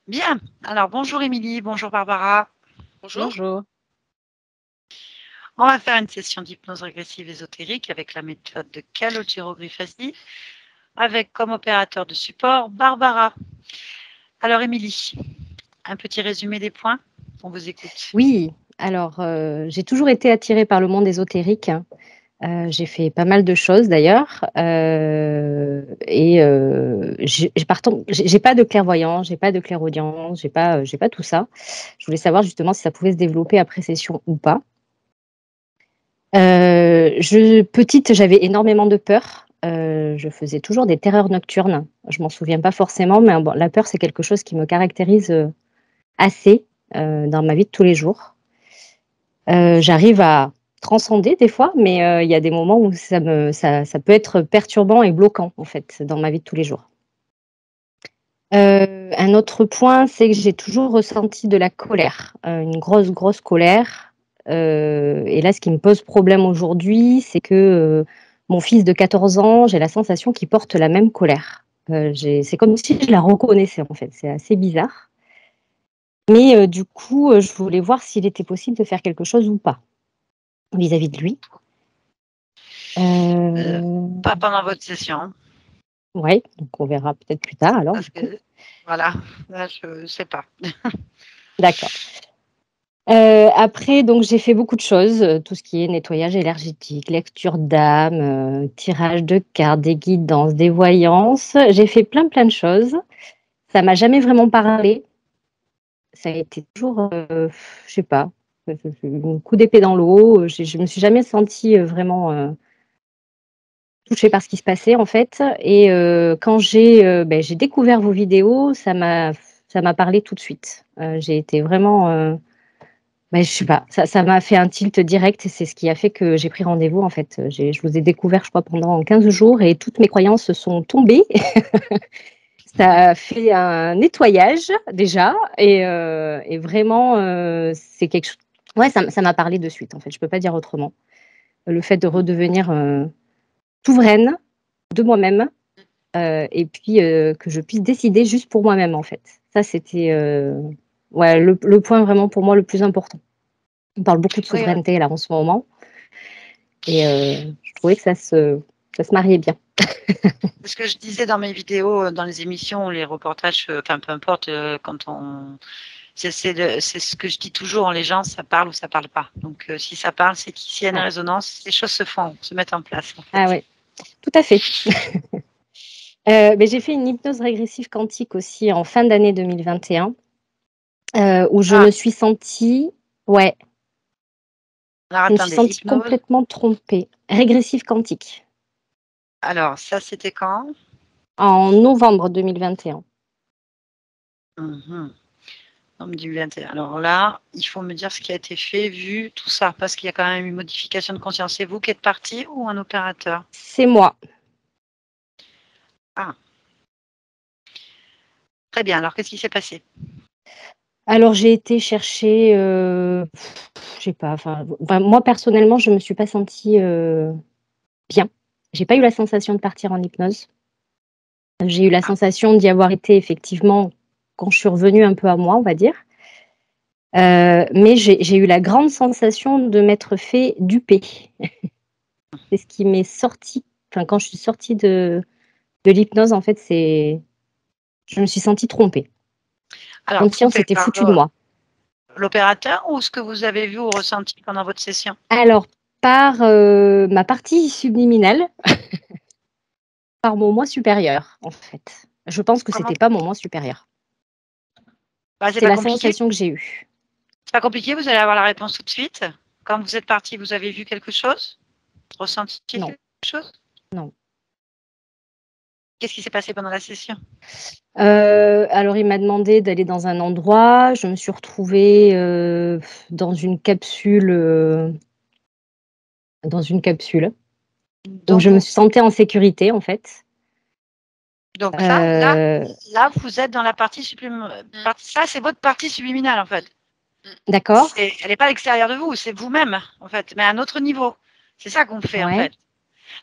Bien. Alors, bonjour Émilie, bonjour Barbara. Bonjour. Bonjour. On va faire une session d'hypnose régressive ésotérique avec la méthode de calogyrography, avec comme opérateur de support Barbara. Alors Émilie, un petit résumé des points. On vous écoute. Oui, alors j'ai toujours été attirée par le monde ésotérique. J'ai fait pas mal de choses d'ailleurs. J'ai pas de clairvoyance, j'ai pas de clairaudience, j'ai pas tout ça. Je voulais savoir justement si ça pouvait se développer après session ou pas. Petite, j'avais énormément de peur. Je faisais toujours des terreurs nocturnes. Je m'en souviens pas forcément, mais bon, la peur, c'est quelque chose qui me caractérise assez dans ma vie de tous les jours. J'arrive à transcender des fois, mais il y a des moments où ça peut être perturbant et bloquant, en fait, dans ma vie de tous les jours. Un autre point, c'est que j'ai toujours ressenti de la colère, une grosse colère. Et là, ce qui me pose problème aujourd'hui, c'est que mon fils de 14 ans, j'ai la sensation qu'il porte la même colère. C'est comme si je la reconnaissais, en fait. C'est assez bizarre. Mais du coup, je voulais voir s'il était possible de faire quelque chose ou pas vis-à-vis de lui. Pas pendant votre session. Ouais, donc on verra peut-être plus tard alors. Parce que, voilà, là, je ne sais pas. D'accord. Après, donc j'ai fait beaucoup de choses, tout ce qui est nettoyage énergétique, lecture d'âme, tirage de cartes, des guidances, des voyances. J'ai fait plein de choses. Ça m'a jamais vraiment parlé. Ça a été toujours, je sais pas, un coup d'épée dans l'eau. Je me suis jamais sentie vraiment touchée par ce qui se passait en fait. Et quand j'ai découvert vos vidéos, ça m'a parlé tout de suite. J'ai été vraiment je sais pas, ça m'a fait un tilt direct et c'est ce qui a fait que j'ai pris rendez-vous en fait. Je vous ai découvert, je crois, pendant 15 jours et toutes mes croyances se sont tombées. Ça a fait un nettoyage déjà et vraiment, c'est quelque chose. Ouais, ça m'a parlé de suite en fait, je peux pas dire autrement. Le fait de redevenir souveraine de moi-même et puis que je puisse décider juste pour moi-même en fait. Ça, c'était ouais, le point vraiment pour moi le plus important. On parle beaucoup de Oui, souveraineté là en ce moment. Et je trouvais que ça se mariait bien. ce que je disais dans mes vidéos, dans les émissions, les reportages, enfin peu importe, quand on. C'est ce que je dis toujours, les gens, ça parle ou ça parle pas. Donc si ça parle, c'est qu'ici il y a une Ouais. résonance, les choses se font, se mettent en place. En fait. Ah ouais, tout à fait. Mais j'ai fait une hypnose régressive quantique aussi en fin d'année 2021, où je Ah, me suis sentie, ouais, alors je me suis attendez, sentie hypnose. complètement trompée. Régressive quantique, Alors ça, c'était quand? en novembre 2021. Novembre 2021. Alors là, il faut me dire ce qui a été fait, vu tout ça, parce qu'il y a quand même une modification de conscience. C'est vous qui êtes parti ou un opérateur? C'est moi. Ah, très bien. Alors qu'est-ce qui s'est passé? Alors j'ai été chercher, je sais pas, moi personnellement, je me suis pas sentie bien. J'ai pas eu la sensation de partir en hypnose. J'ai eu la Ah, sensation d'y avoir été effectivement quand je suis revenue un peu à moi, on va dire. Mais j'ai eu la grande sensation de m'être fait duper. C'est ce qui m'est sorti, enfin, quand je suis sortie de l'hypnose, en fait, je me suis sentie trompée. alors, Comme si on trompé s'était par foutu de moi. l'opérateur ou ce que vous avez vu ou ressenti pendant votre session? Alors, par ma partie subliminale, par mon moi supérieur, en fait. Je pense que Comment? c'était pas mon moi supérieur. Bah, c'est C'est pas la compliqué. sensation que j'ai eue. C'est pas compliqué, vous allez avoir la réponse tout de suite. Quand vous êtes parti, vous avez vu quelque chose? Ressenti Non, quelque chose? non. Qu'est-ce qui s'est passé pendant la session? Alors il m'a demandé d'aller dans un endroit. Je me suis retrouvée, dans une capsule, où Donc, je me suis sentie en sécurité, en fait. ça, là, Heu, là, vous êtes dans la partie subliminale. Ça, c'est votre partie subliminale, en fait. d'accord, Elle n'est pas à l'extérieur de vous, c'est vous-même, en fait, mais à un autre niveau. C'est ça qu'on fait, en ouais. fait.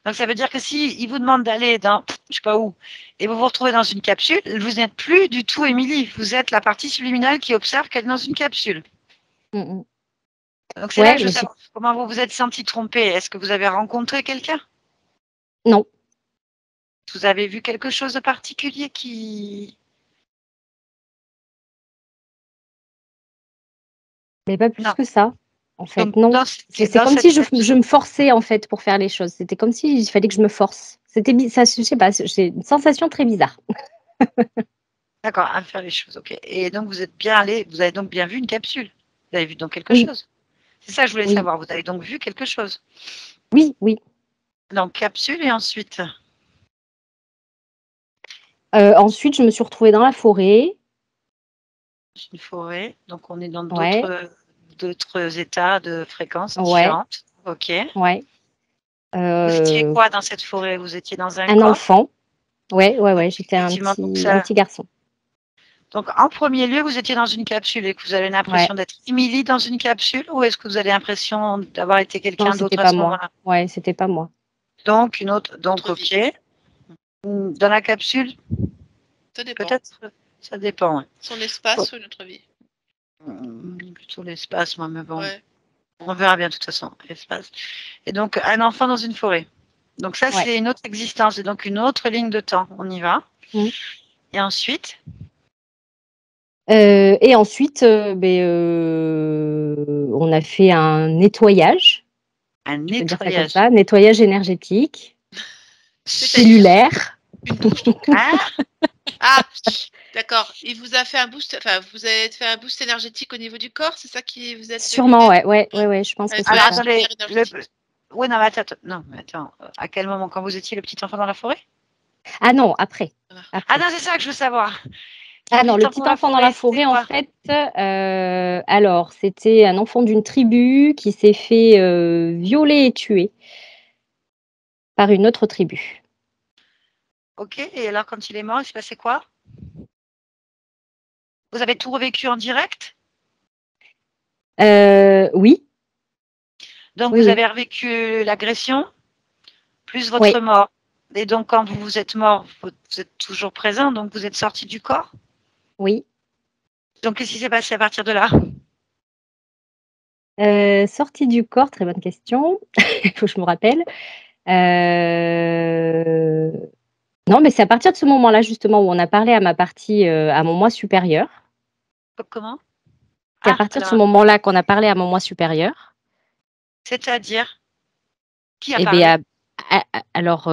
Donc ça veut dire que si il vous demande d'aller dans, je sais pas où, et vous vous retrouvez dans une capsule, vous n'êtes plus du tout Émilie. Vous êtes la partie subliminale qui observe qu'elle est dans une capsule. Mm. Donc c'est là Ouais, que je veux mais savoir comment vous vous êtes senti trompée. Est-ce que vous avez rencontré quelqu'un? non, Vous avez vu quelque chose de particulier qui... mais pas plus Non. que ça. En fait, Donc non. dans, C'est dans comme cette si je capsule, me forçais en fait pour faire les choses. C'était comme si il fallait que je me force. Ça, je sais pas, c'est une sensation très bizarre. d'accord, à faire les choses, ok. Et donc vous êtes bien allé, vous avez donc bien vu une capsule. Vous avez vu donc quelque Oui, chose. C'est ça que je voulais oui, savoir. Vous avez donc vu quelque chose. oui, oui. Donc capsule et ensuite Ensuite, je me suis retrouvée dans la forêt. une forêt. Donc on est dans Ouais, d'autres états de fréquences ouais, différentes. Ok. ouais. Vous étiez Euh, quoi dans cette forêt? Vous étiez dans un un corps? enfant. Ouais, ouais, Ok, ouais. J'étais effectivement. Donc un ça, petit garçon. donc, en premier lieu, vous étiez dans une capsule et que vous avez Ouais. l'impression d'être Émilie dans une capsule ou est-ce que vous avez l'impression d'avoir été Non, quelqu'un c'était d'autre à pas ce moi. moment-là? Ouais, c'était pas moi. Donc, une autre, donc, Autre vie. ok. Dans la capsule, Ça dépend. peut-être, ça dépend. Ouais. Son espace ou une autre vie. Plutôt l'espace, moi, mais bon, Ouais. on verra bien de toute façon, l'espace. Et donc, un enfant dans une forêt. Donc, ça, Ouais. c'est une autre existence et donc une autre ligne de temps. On y va. Mm. Et ensuite, Et ensuite, on a fait un nettoyage, un je peux dire ça comme nettoyage. ça, nettoyage énergétique, C'est-à-dire cellulaire. une douche. Ah, Ah, d'accord. Il vous a fait un boost, enfin, vous avez fait un boost énergétique au niveau du corps, c'est ça qui vous êtes fait Sûrement, vider? ouais, ouais, ouais, ouais, je pense Un que c'est alors nettoyage ça. attendez, cellulaire énergétique. oui, non, mais non, mais attends, à quel moment, quand vous étiez le petit enfant dans la forêt? Ah non, après, Voilà. Ah après. non, c'est ça que je veux savoir. Le Ah non, petit le enfant petit dans la enfant dans la forêt, c'était forêt, en quoi? fait, alors, c'était un enfant d'une tribu qui s'est fait violer et tuer par une autre tribu. Ok, et alors quand il est mort, il s'est passé quoi? Vous avez tout revécu en direct? Oui, Donc oui, vous oui, avez revécu l'agression, plus votre oui, mort. Et donc quand vous êtes mort, vous êtes toujours présent, donc vous êtes sorti du corps. oui. Donc qu'est-ce qui s'est passé à partir de là? Sortie du corps, très bonne question. Il faut que je me rappelle. Euh, Non, mais c'est à partir de ce moment-là, justement, où on a parlé à ma partie, à mon moi supérieur. Comment? C'est à Ah, partir de ce alors, moment-là qu'on a parlé à mon moi supérieur. c'est-à-dire, qui a Et bien, parlé? alors,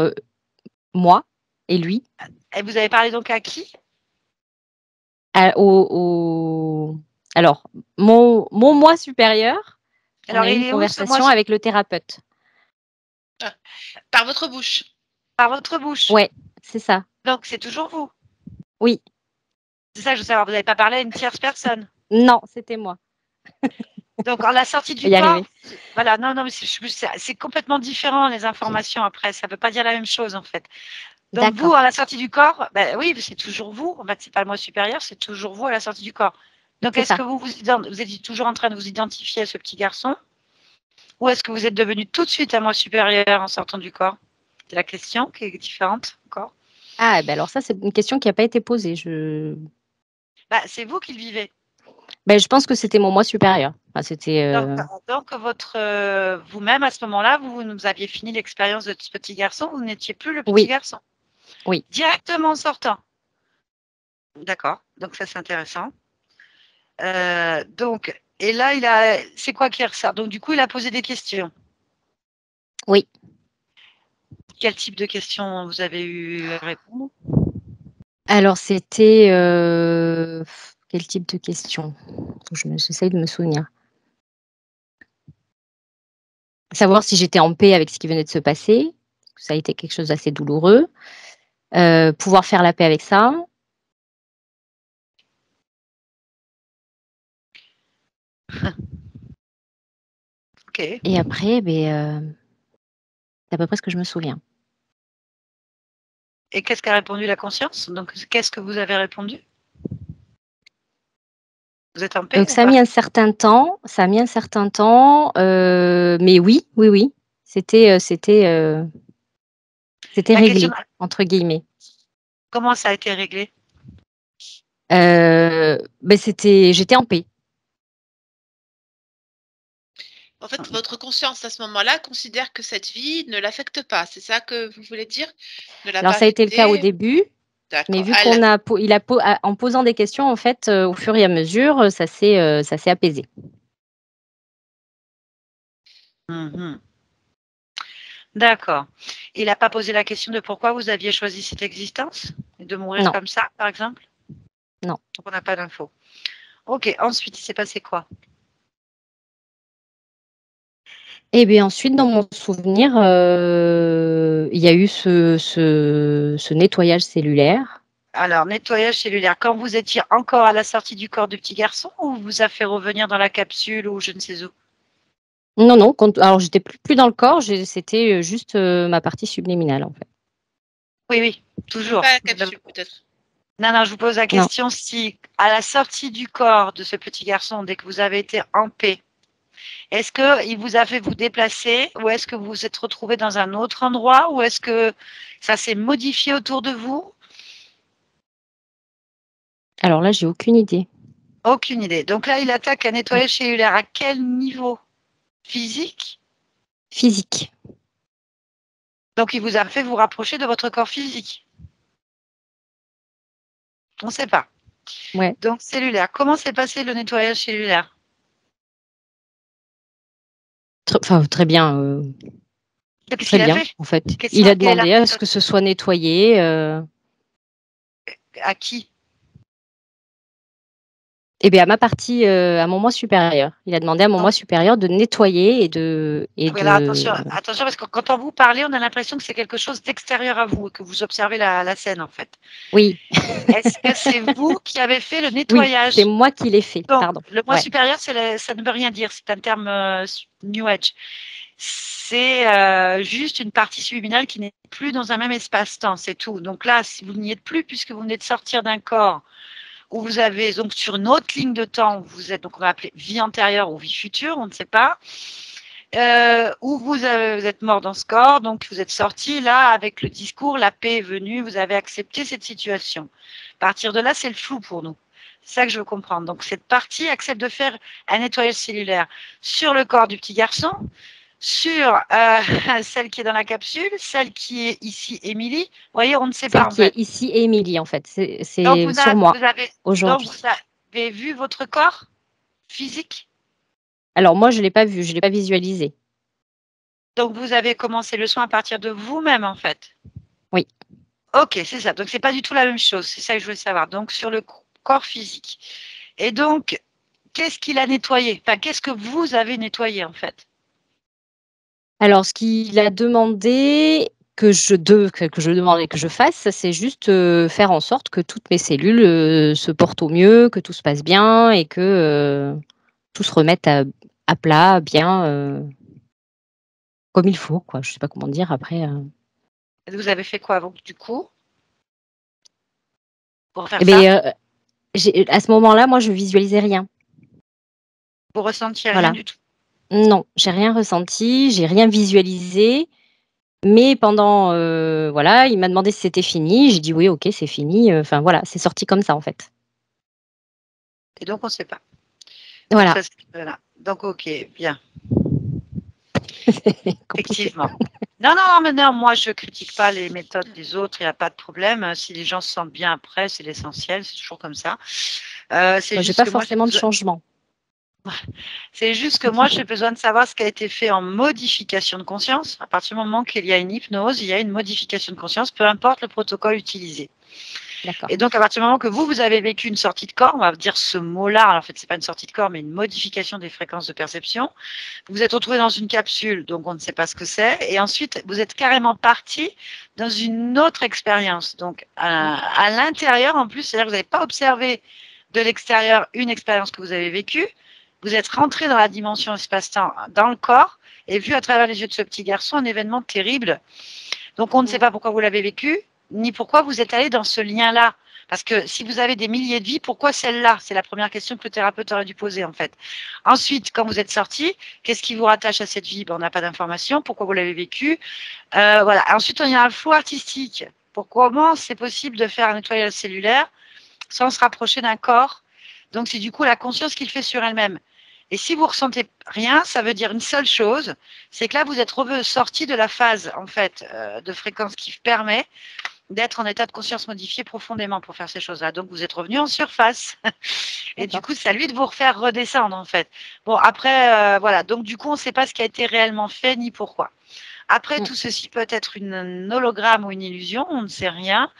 moi et lui, Et vous avez parlé donc à qui? à- au, au- alors, mon moi supérieur, on Alors a eu il une est où ce moi conversation avec le thérapeute. Ah, par votre bouche. par votre bouche? Ouais, c'est ça. Donc c'est toujours vous. Oui, C'est ça que je veux savoir. Vous n'avez pas parlé à une tierce personne. non, c'était moi. Donc, en la sortie Je vais du y corps, arriver. voilà, non, non, mais c'est complètement différent, les informations après. Ça ne veut pas dire la même chose, en fait. Donc, vous, D'accord, à la sortie du corps, ben, oui, c'est toujours vous. En fait, c'est pas le moi supérieur, c'est toujours vous à la sortie du corps. Donc, c'est est-ce ça. que vous êtes toujours en train de vous identifier à ce petit garçon ou est-ce que vous êtes devenu tout de suite un moi supérieur en sortant du corps? C'est la question qui est différente encore. Ah, ben alors ça, c'est une question qui n'a pas été posée. Bah, c'est vous qui le vivez. Ben, je pense que c'était mon moi supérieur. Enfin, c'était. Donc votre, vous-même, à ce moment-là, vous aviez fini l'expérience de ce petit garçon, vous n'étiez plus le petit Oui, garçon. oui. Directement en sortant. D'accord, donc ça c'est intéressant. Donc, et là, c'est quoi qui ressort? Donc du coup, il a posé des questions. Oui. Quel type de questions vous avez eu à répondre? Alors, c'était quel type de question? J'essaye de me souvenir. Savoir si j'étais en paix avec ce qui venait de se passer. Ça a été quelque chose d'assez douloureux. Pouvoir faire la paix avec ça. Ok. Et après, c'est à peu près ce que je me souviens. Et qu'est-ce qu'a répondu la conscience? Donc, qu'est-ce que vous avez répondu? Vous êtes en paix Que ou ça a pas? mis un certain temps, mais oui, oui, oui. C'était. C'était La réglé, question, entre guillemets. comment ça a été réglé? J'étais en paix. En fait, votre conscience à ce moment-là considère que cette vie ne l'affecte pas. C'est ça que vous voulez dire? Ne l'a Alors, pas ça a été le cas au affecté? début, mais D'accord. vu qu'on a, en posant des questions, en fait, au fur et à mesure, ça s'est apaisé. Mhm. D'accord. Il n'a pas posé la question de pourquoi vous aviez choisi cette existence et de mourir Non, comme ça, par exemple? non. Donc, on n'a pas d'infos. Ok, ensuite, il s'est passé quoi? Et bien ensuite, dans mon souvenir, il y a eu ce nettoyage cellulaire. Alors, nettoyage cellulaire. Quand vous étiez encore à la sortie du corps du petit garçon ou vous a fait revenir dans la capsule ou je ne sais où? Non, non, alors j'étais plus dans le corps, c'était juste ma partie subliminale, en fait. Oui, oui, Même toujours. pas la capsule, peut-être. Non, non, je vous pose la Non. question si, à la sortie du corps de ce petit garçon, dès que vous avez été en paix, est-ce qu'il vous a fait vous déplacer ou est-ce que vous vous êtes retrouvé dans un autre endroit ou est-ce que ça s'est modifié autour de vous? Alors là, j'ai aucune idée. Aucune idée. Donc là, il attaque un nettoyage cellulaire à quel niveau? Physique? Physique. Donc il vous a fait vous rapprocher de votre corps physique. On ne sait pas. Ouais. Donc cellulaire. Comment s'est passé le nettoyage cellulaire? Très bien, Qu'est-ce très qu'il a bien, fait? en fait. Il Question, a quelle est la demandé à ce méthode? que ce soit nettoyé. À qui? Eh bien, à ma partie, à mon moi supérieur. Il a demandé à mon moi Donc, supérieur de nettoyer voilà, attention, attention, parce que quand on vous parle, on a l'impression que c'est quelque chose d'extérieur à vous et que vous observez la scène, en fait. Oui, Est-ce que c'est vous qui avez fait le oui, c'est nettoyage? moi qui l'ai fait, Donc, pardon. le moi Ouais. supérieur, ça ne veut rien dire, c'est un terme New Age. C'est juste une partie subliminale qui n'est plus dans un même espace-temps, c'est tout. Donc là, si vous n'y êtes plus, puisque vous venez de sortir d'un corps où vous avez donc sur une autre ligne de temps, vous êtes donc on va appeler vie antérieure ou vie future, on ne sait pas, où vous êtes mort dans ce corps, donc vous êtes sorti là avec le discours, la paix est venue, vous avez accepté cette situation. À partir de là, c'est le flou pour nous. C'est ça que je veux comprendre. Donc cette partie accepte de faire un nettoyage cellulaire sur le corps du petit garçon, sur celle qui est dans la capsule, celle qui est ici, Émilie. Vous voyez, on ne sait pas Celle en qui est fait. ici, Émilie, en fait. Donc C'est sur moi donc aujourd'hui. vous avez vu votre corps physique. Alors moi, je l'ai pas vu, je l'ai pas visualisé. Donc vous avez commencé le soin à partir de vous-même en fait. Oui. Ok, c'est ça. Donc c'est pas du tout la même chose. C'est ça que je voulais savoir. Donc sur le corps physique. Et donc, qu'est-ce qu'il a nettoyé? Enfin, qu'est-ce que vous avez nettoyé en fait? Alors, ce qu'il a demandé que je demande et que je fasse, c'est juste faire en sorte que toutes mes cellules se portent au mieux, que tout se passe bien et que tout se remette à plat, bien, comme il faut, quoi. Je sais pas comment dire après. Vous avez fait quoi du coup pour faire Eh ça? bien, à ce moment-là, moi, je visualisais rien. Vous ressentiez rien Voilà. du tout. Non, j'ai rien ressenti, j'ai rien visualisé. Mais pendant, voilà, il m'a demandé si c'était fini. J'ai dit: «Oui, OK, c'est fini». Enfin voilà, c'est sorti comme ça, en fait. Et donc on ne sait pas. Donc Voilà, ça, voilà. Donc ok, bien. c'est compliqué. Effectivement. Non, non, mais non, moi je critique pas les méthodes des autres, il n'y a pas de problème. Si les gens se sentent bien après, c'est l'essentiel, c'est toujours comme ça. C'est Moi, j'ai juste pas que moi, forcément de changement. c'est juste que moi, j'ai besoin de savoir ce qui a été fait en modification de conscience. À partir du moment qu'il y a une hypnose, il y a une modification de conscience, peu importe le protocole utilisé. D'accord. Et donc, à partir du moment que vous avez vécu une sortie de corps, on va dire ce mot-là, alors en fait, c'est pas une sortie de corps, mais une modification des fréquences de perception. Vous êtes retrouvé dans une capsule, donc on ne sait pas ce que c'est. Et ensuite, vous êtes carrément parti dans une autre expérience. Donc, à l'intérieur, en plus, c'est-à-dire que vous n'avez pas observé de l'extérieur une expérience que vous avez vécue. Vous êtes rentré dans la dimension espace-temps, dans le corps, et vu à travers les yeux de ce petit garçon un événement terrible. Donc, on ne sait pas pourquoi vous l'avez vécu, ni pourquoi vous êtes allé dans ce lien-là. Parce que si vous avez des milliers de vies, pourquoi celle-là? C'est la première question que le thérapeute aurait dû poser, en fait. Ensuite, quand vous êtes sorti, qu'est-ce qui vous rattache à cette vie? On n'a pas d'informations. Pourquoi vous l'avez vécue? Voilà. Ensuite, il y a un flou artistique. Pour comment c'est possible de faire un nettoyage cellulaire sans se rapprocher d'un corps? Donc, c'est du coup la conscience qui le fait sur elle-même. Et si vous ressentez rien, ça veut dire une seule chose, c'est que là, vous êtes sorti de la phase, en fait, de fréquence qui permet d'être en état de conscience modifié profondément pour faire ces choses-là. Donc, vous êtes revenu en surface. Et du coup, c'est à lui de vous refaire redescendre, en fait. Bon, après, voilà. Donc, du coup, on ne sait pas ce qui a été réellement fait ni pourquoi. Après, tout ceci peut être un hologramme ou une illusion, on ne sait rien.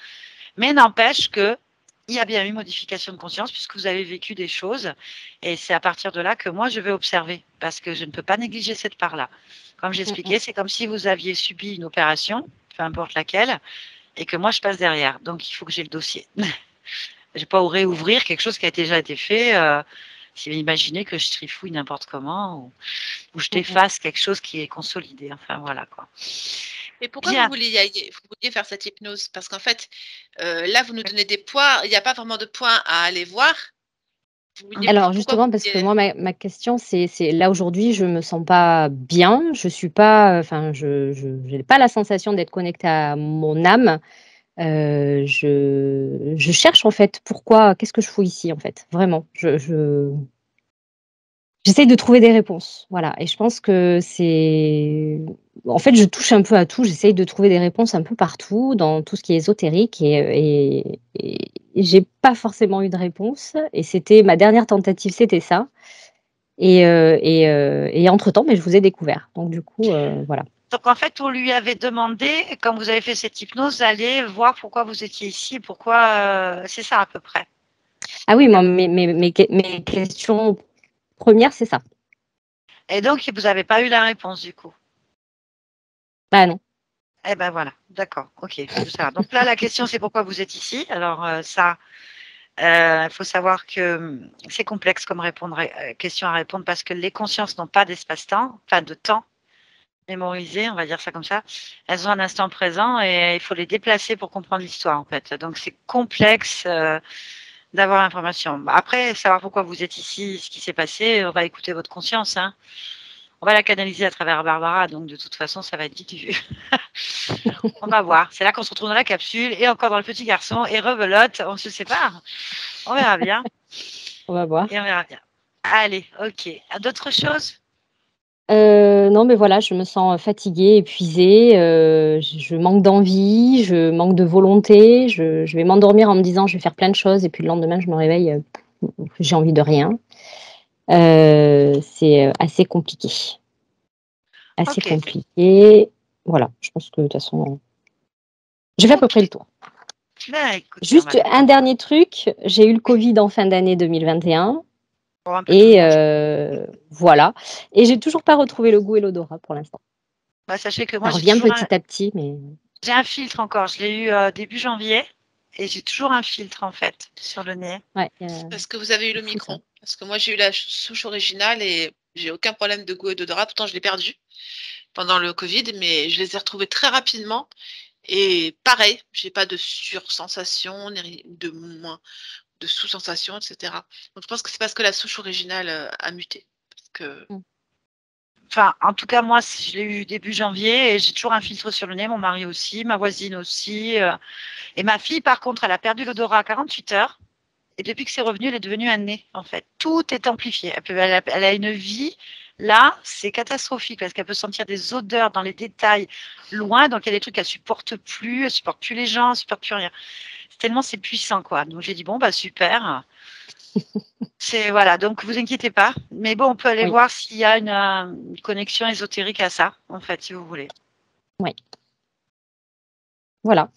Mais n'empêche que il y a bien eu modification de conscience puisque vous avez vécu des choses. Et c'est à partir de là que moi, je vais observer parce que je ne peux pas négliger cette part-là. Comme j'expliquais, c'est comme si vous aviez subi une opération, peu importe laquelle, et que moi, je passe derrière. Donc, il faut que j'ai le dossier. Je ne vais pas réouvrir quelque chose qui a déjà été fait. Si vous imaginez que je trifouille n'importe comment ou je t'efface quelque chose qui est consolidé. Enfin, voilà quoi. Et pourquoi vous vouliez faire cette hypnose? Parce qu'en fait, là, vous nous donnez des points. Il n'y a pas vraiment de points à aller voir. Alors justement, parce que moi, ma question, c'est là aujourd'hui, je me sens pas bien. Je suis pas, enfin, je n'ai pas la sensation d'être connectée à mon âme. Je cherche en fait pourquoi, qu'est-ce que je fous ici en fait, vraiment. J'essaye de trouver des réponses, voilà. Et je pense que c'est, en fait, je touche un peu à tout. J'essaye de trouver des réponses un peu partout dans tout ce qui est ésotérique et j'ai pas forcément eu de réponse. Et c'était ma dernière tentative, c'était ça. Et entre-temps, mais je vous ai découvert. Donc du coup, voilà. Donc en fait, on lui avait demandé, quand vous avez fait cette hypnose, d'aller voir pourquoi vous étiez ici, pourquoi, c'est ça à peu près. Ah oui, moi, mes questions premières, c'est ça. Et donc, vous n'avez pas eu la réponse du coup. Ah non. Eh ben voilà, d'accord, ok. Donc là, la question, c'est pourquoi vous êtes ici. Alors ça, il faut savoir que c'est complexe comme question à répondre parce que les consciences n'ont pas d'espace-temps, enfin de temps mémorisé, on va dire ça comme ça. Elles ont un instant présent et il faut les déplacer pour comprendre l'histoire en fait. Donc c'est complexe d'avoir l'information. Après, savoir pourquoi vous êtes ici, ce qui s'est passé, on va écouter votre conscience. Hein. On va la canaliser à travers Barbara, donc de toute façon, ça va être vite vu. On va voir. C'est là qu'on se retrouve dans la capsule et encore dans le petit garçon et rebelote, on se sépare. On verra bien. On va voir. Et on verra bien. Allez, ok. D'autres choses? Non, mais voilà, je me sens fatiguée, épuisée, je manque d'envie, je manque de volonté, je vais m'endormir en me disant: «Je vais faire plein de choses» et puis le lendemain, je me réveille, j'ai envie de rien. C'est, assez compliqué. Assez Ok. compliqué. Voilà, je pense que de toute façon, j'ai fait à peu près le tour. Ben, écoutez, Juste un dernier truc, j'ai eu le covid en fin d'année 2021 et voilà et j'ai toujours pas retrouvé le goût et l'odorat pour l'instant. Bah, sachez que Ça moi, j'ai revient toujours petit à petit, mais j'ai un filtre encore. Je l'ai eu début janvier et j'ai toujours un filtre en fait sur le nez. ouais, Parce que vous avez eu le c'est fou ça. micron. Parce que moi, j'ai eu la souche originale et j'ai aucun problème de goût et d'odorat. Pourtant, je l'ai perdu pendant le Covid, mais je les ai retrouvés très rapidement. Et pareil, j'ai pas de sursensation, de moins, de sous-sensation, etc. Donc, je pense que c'est parce que la souche originale a muté. Parce que... Enfin, en tout cas, moi, je l'ai eu début janvier et j'ai toujours un filtre sur le nez. Mon mari aussi, ma voisine aussi. Et ma fille, par contre, elle a perdu l'odorat à 48 heures. Et depuis que c'est revenu, elle est devenue un nez, en fait. Tout est amplifié. Elle a une vie. Là, c'est catastrophique parce qu'elle peut sentir des odeurs dans les détails loin. Donc, il y a des trucs qu'elle supporte plus. Elle supporte plus les gens, elle supporte plus rien. Tellement c'est puissant, quoi. Donc, j'ai dit, bon, bah, super. Voilà. Donc, vous inquiétez pas. Mais bon, on peut aller Oui, voir s'il y a une connexion ésotérique à ça, en fait, si vous voulez. oui. Voilà.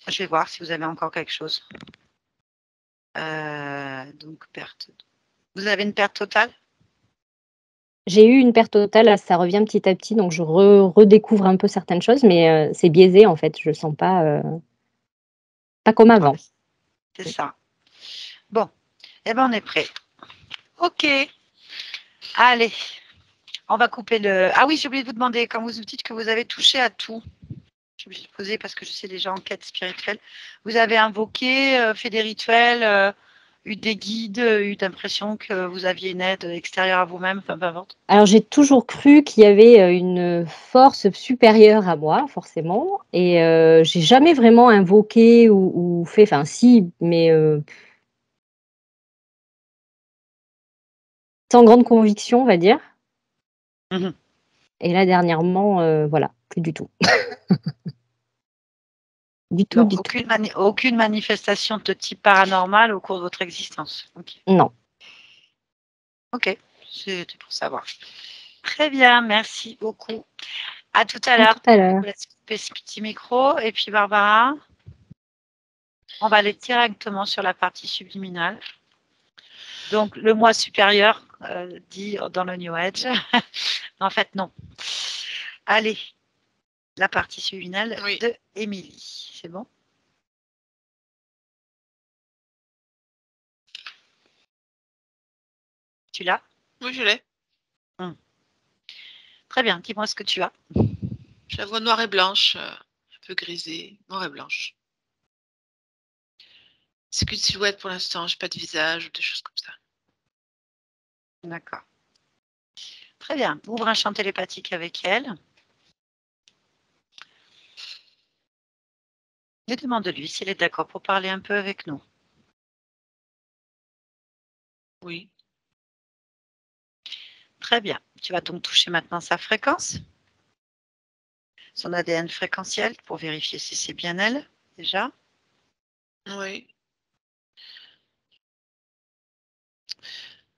Je vais voir si vous avez encore quelque chose. Donc, perte. Vous avez une perte totale? J'ai eu une perte totale, ça revient petit à petit, donc je redécouvre un peu certaines choses, mais c'est biaisé en fait. Je sens pas comme Ouais, avant. c'est ça. Bon, eh ben, on est prêt. Ok. Allez, on va couper le. Ah oui, j'ai oublié de vous demander, quand vous dites que vous avez touché à tout, je suis obligée de poser parce que je sais déjà en quête spirituelle. Vous avez invoqué, fait des rituels, eu des guides, eu l'impression que vous aviez une aide extérieure à vous-même, enfin, peu importe. Alors, j'ai toujours cru qu'il y avait une force supérieure à moi, forcément, et j'ai jamais vraiment invoqué ou fait, enfin, si, mais sans grande conviction, on va dire. Mhm. Et là, dernièrement, voilà, plus du tout. Du tout, Donc, du tout. aucune manifestation de type paranormal au cours de votre existence. Ok, Non. ok, c'était pour savoir. Très bien, merci beaucoup. À tout à À l'heure. tout à Je l'heure. vous laisse couper ce petit micro. Et puis, Barbara, on va aller directement sur la partie subliminale. Donc, le moi supérieur, dit dans le New Age. En fait, non. Allez, la partie subliminale Oui. de Émilie. C'est bon? Tu l'as? Oui, je l'ai. Très bien, dis-moi ce que tu as. Je la vois noire et blanche, un peu grisée, noire et blanche. C'est qu'une silhouette pour l'instant, j'ai pas de visage ou des choses comme ça. D'accord. Très bien. Ouvre un champ télépathique avec elle. Et demande-lui s'il est d'accord pour parler un peu avec nous. Oui. Très bien. Tu vas donc toucher maintenant sa fréquence, son ADN fréquentiel, pour vérifier si c'est bien elle, déjà. Oui.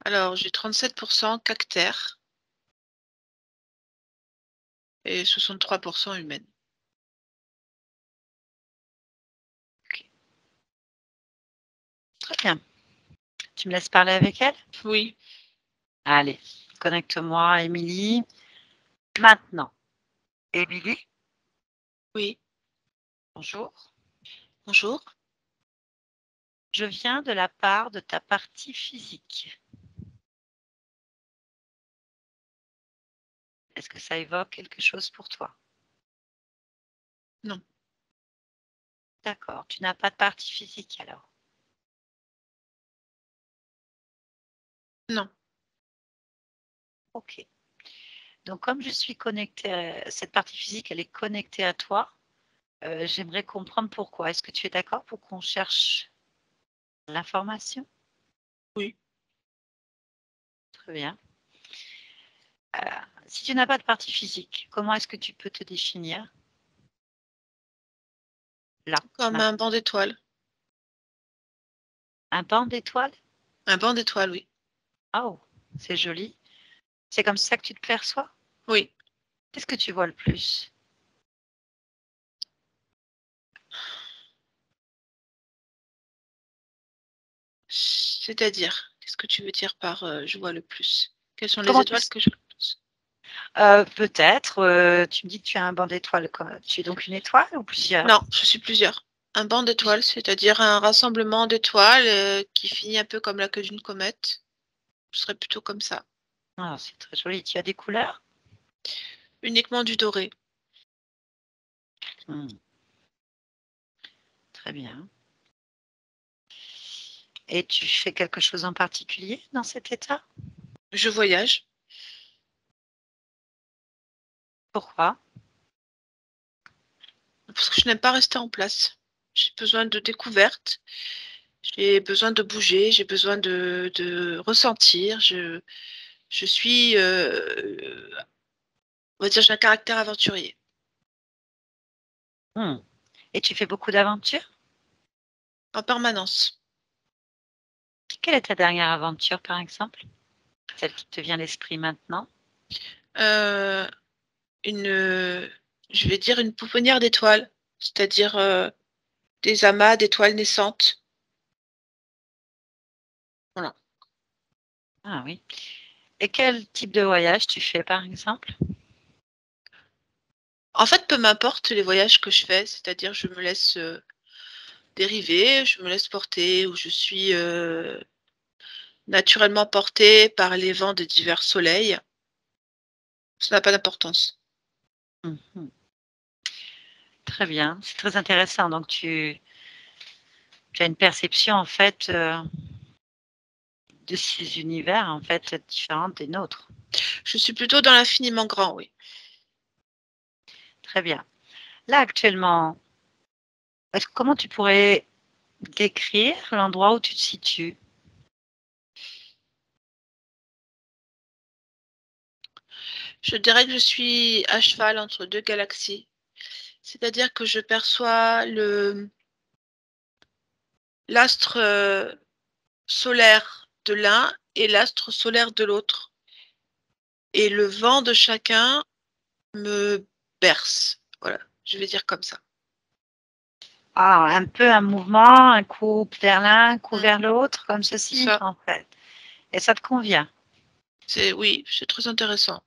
Alors, j'ai 37% cactère et 63% humaine. Très bien. Tu me laisses parler avec elle? Oui. Allez, connecte-moi à Émilie. Maintenant. Émilie, Oui. bonjour. Bonjour. Je viens de la part de ta partie physique. Est-ce que ça évoque quelque chose pour toi? Non. D'accord. Tu n'as pas de partie physique alors? Non. Ok. Donc, comme je suis connectée, cette partie physique, elle est connectée à toi. J'aimerais comprendre pourquoi. Est-ce que tu es d'accord pour qu'on cherche l'information? Oui. Très bien. Si tu n'as pas de partie physique, comment est-ce que tu peux te définir? Là, Comme un banc d'étoiles. un banc d'étoiles? Un banc d'étoiles, oui. Oh, c'est joli. C'est comme ça que tu te perçois? Oui. Qu'est-ce que tu vois le plus? C'est-à-dire, qu'est-ce que tu veux dire par je vois le plus? Quelles sont les Comment tu étoiles que je vois le plus? Peut-être, tu me dis que tu as un banc d'étoiles. Tu es donc une étoile ou plusieurs? Non, je suis plusieurs. Un banc d'étoiles, c'est-à-dire un rassemblement d'étoiles qui finit un peu comme la queue d'une comète. Je serais plutôt comme ça. Ah, c'est très joli. Tu as des couleurs? Uniquement du doré. Hmm. Très bien. Et tu fais quelque chose en particulier dans cet état? Je voyage Pourquoi? parce que je n'aime pas rester en place. J'ai besoin de découverte, j'ai besoin de bouger, j'ai besoin de ressentir. Je suis, on va dire, j'ai un caractère aventurier. Hmm. Et tu fais beaucoup d'aventures? En permanence. Quelle est ta dernière aventure, par exemple? Celle qui te vient à l'esprit maintenant? Euh, je vais dire une pouponnière d'étoiles, c'est-à-dire des amas d'étoiles naissantes. Voilà. Ah oui. Et quel type de voyage tu fais, par exemple? En fait, peu m'importe les voyages que je fais, c'est-à-dire je me laisse dériver, je me laisse porter, ou je suis naturellement portée par les vents de divers soleils. Ça n'a pas d'importance. Mhm. Très bien, c'est très intéressant. Donc tu as une perception en fait, de ces univers en fait différente des nôtres. Je suis plutôt dans l'infiniment grand, oui. Très bien. Là actuellement, comment tu pourrais décrire l'endroit où tu te situes? Je dirais que je suis à cheval entre 2 galaxies. C'est-à-dire que je perçois l'astre, solaire de l'un et l'astre solaire de l'autre. Et le vent de chacun me berce. Voilà, je vais dire comme ça. Ah, un peu un mouvement, un coup vers l'un, un coup Mmh. vers l'autre, comme ceci, Ça. en fait. Et ça te convient? Oui, c'est très intéressant.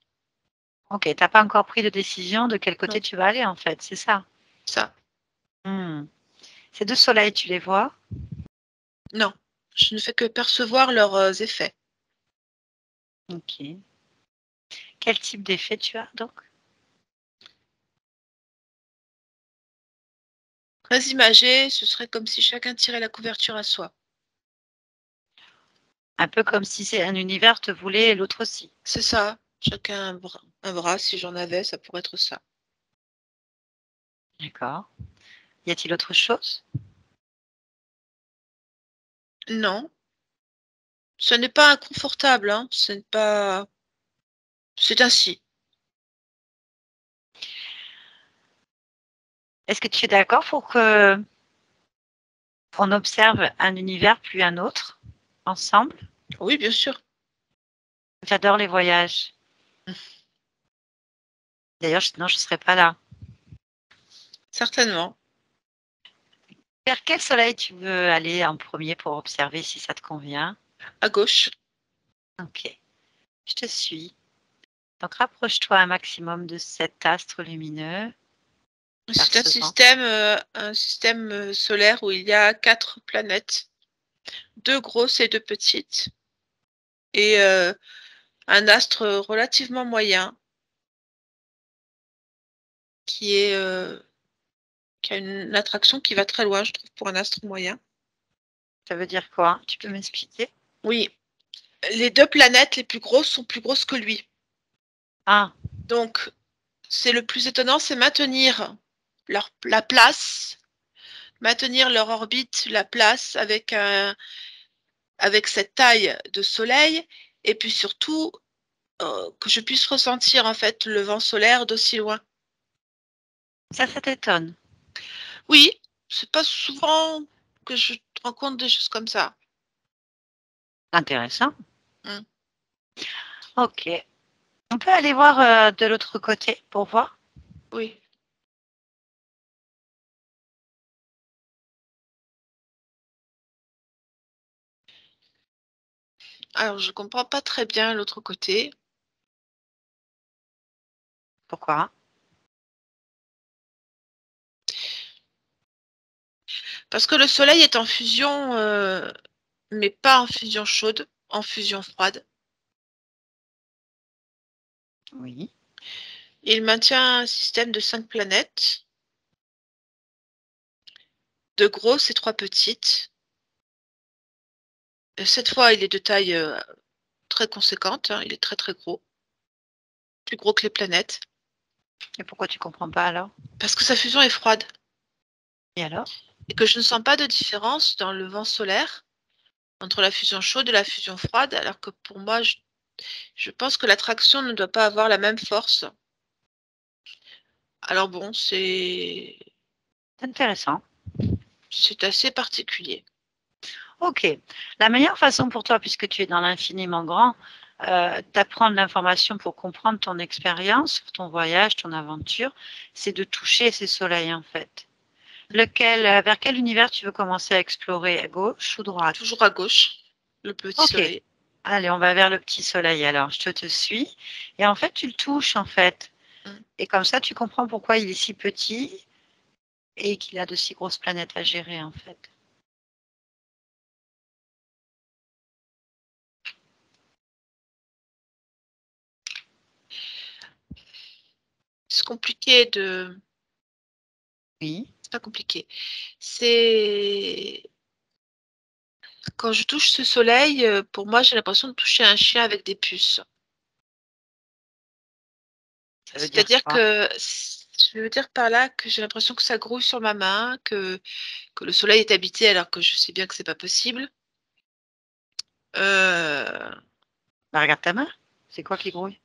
OK, tu as pas encore pris de décision de quel côté Non, tu vas aller, en fait, c'est ça? ça. Mmh. Ces 2 soleils, tu les vois? Non, je ne fais que percevoir leurs, effets. OK. Quel type d'effet tu as donc? Très imagé, ce serait comme si chacun tirait la couverture à soi. Un peu comme si c'est un univers te voulait et l'autre aussi? C'est ça, chacun un bras, si j'en avais, ça pourrait être ça. D'accord. Y a-t-il autre chose? Non, ce n'est pas inconfortable, hein, ce n'est pas c'est ainsi. Est-ce que tu es d'accord pour qu'on observe un univers puis un autre, ensemble? Oui, bien sûr. J'adore les voyages. D'ailleurs, sinon je serais pas là. Certainement. Vers quel soleil tu veux aller en premier pour observer si ça te convient? À gauche. OK, je te suis. Donc rapproche-toi un maximum de cet astre lumineux, C'est percevant. un système, solaire où il y a 4 planètes, 2 grosses et 2 petites et un astre relativement moyen qui est, qui a une attraction qui va très loin, je trouve, pour un astre moyen. Ça veut dire quoi? Tu peux m'expliquer? Oui, les 2 planètes les plus grosses sont plus grosses que lui. Ah, Donc c'est le plus étonnant, c'est la place, maintenir leur orbite, la place avec cette taille de soleil et puis surtout, que je puisse ressentir en fait le vent solaire d'aussi loin. ça t'étonne. Oui, c'est pas souvent que je rencontre des choses comme ça. Intéressant. Mmh. OK. On peut aller voir, de l'autre côté pour voir? Oui. Alors je comprends pas très bien l'autre côté, Pourquoi? parce que le soleil est en fusion, mais pas en fusion chaude, en fusion froide. Oui. Il maintient un système de 5 planètes, 2 grosses et 3 petites. Cette fois, il est de taille, très conséquente, hein, il est très, très gros, plus gros que les planètes, Et pourquoi tu comprends pas alors? parce que sa fusion est froide Et alors? et que je ne sens pas de différence dans le vent solaire entre la fusion chaude et la fusion froide, alors que pour moi, je pense que l'attraction ne doit pas avoir la même force. Alors bon, C'est intéressant. c'est assez particulier. OK. La meilleure façon pour toi, puisque tu es dans l'infiniment grand, d'apprendre l'information pour comprendre ton expérience, ton voyage, ton aventure, c'est de toucher ces soleils, en fait. Vers quel univers tu veux commencer à explorer? À gauche ou droite? Toujours à gauche, le petit OK. soleil. Allez, on va vers le petit soleil alors. Je te suis et en fait, tu le touches, en fait Mmh. et comme ça, tu comprends pourquoi il est si petit et qu'il a de si grosses planètes à gérer, en fait. C'est compliqué Oui. C'est pas compliqué. C'est quand je touche ce soleil, pour moi, j'ai l'impression de toucher un chien avec des puces. Ça veut dire C'est-à-dire quoi? que je veux dire par là que j'ai l'impression que ça grouille sur ma main, que le soleil est habité alors que je sais bien que c'est pas possible. Euh, Bah, regarde ta main. C'est quoi qui grouille?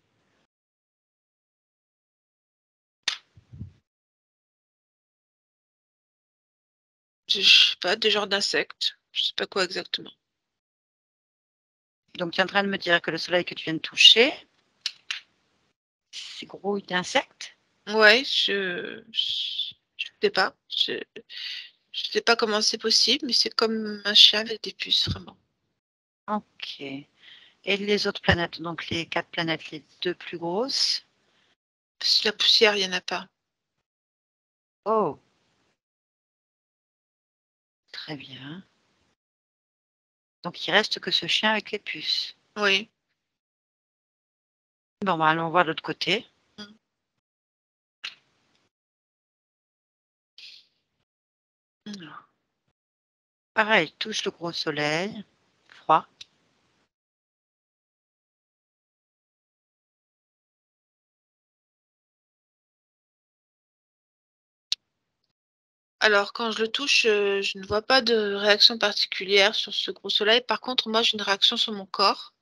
je sais pas, des genres d'insectes. Je sais pas quoi exactement. Donc, tu es en train de me dire que le soleil que tu viens de toucher, c'est grouille d'insectes? Ouais, je sais pas. Je sais pas comment c'est possible, mais c'est comme un chien avec des puces, vraiment. Ok. Et les autres planètes, donc les 4 planètes, les 2 plus grosses? Parce que la poussière, il y en a pas. Oh, très bien. Donc, il reste que ce chien avec les puces. Oui. Bon, bah, allons voir de l'autre côté. Mm. Alors, pareil, touche le gros soleil, froid. Alors, quand je le touche, je ne vois pas de réaction particulière sur ce gros soleil. Par contre, moi, j'ai une réaction sur mon corps.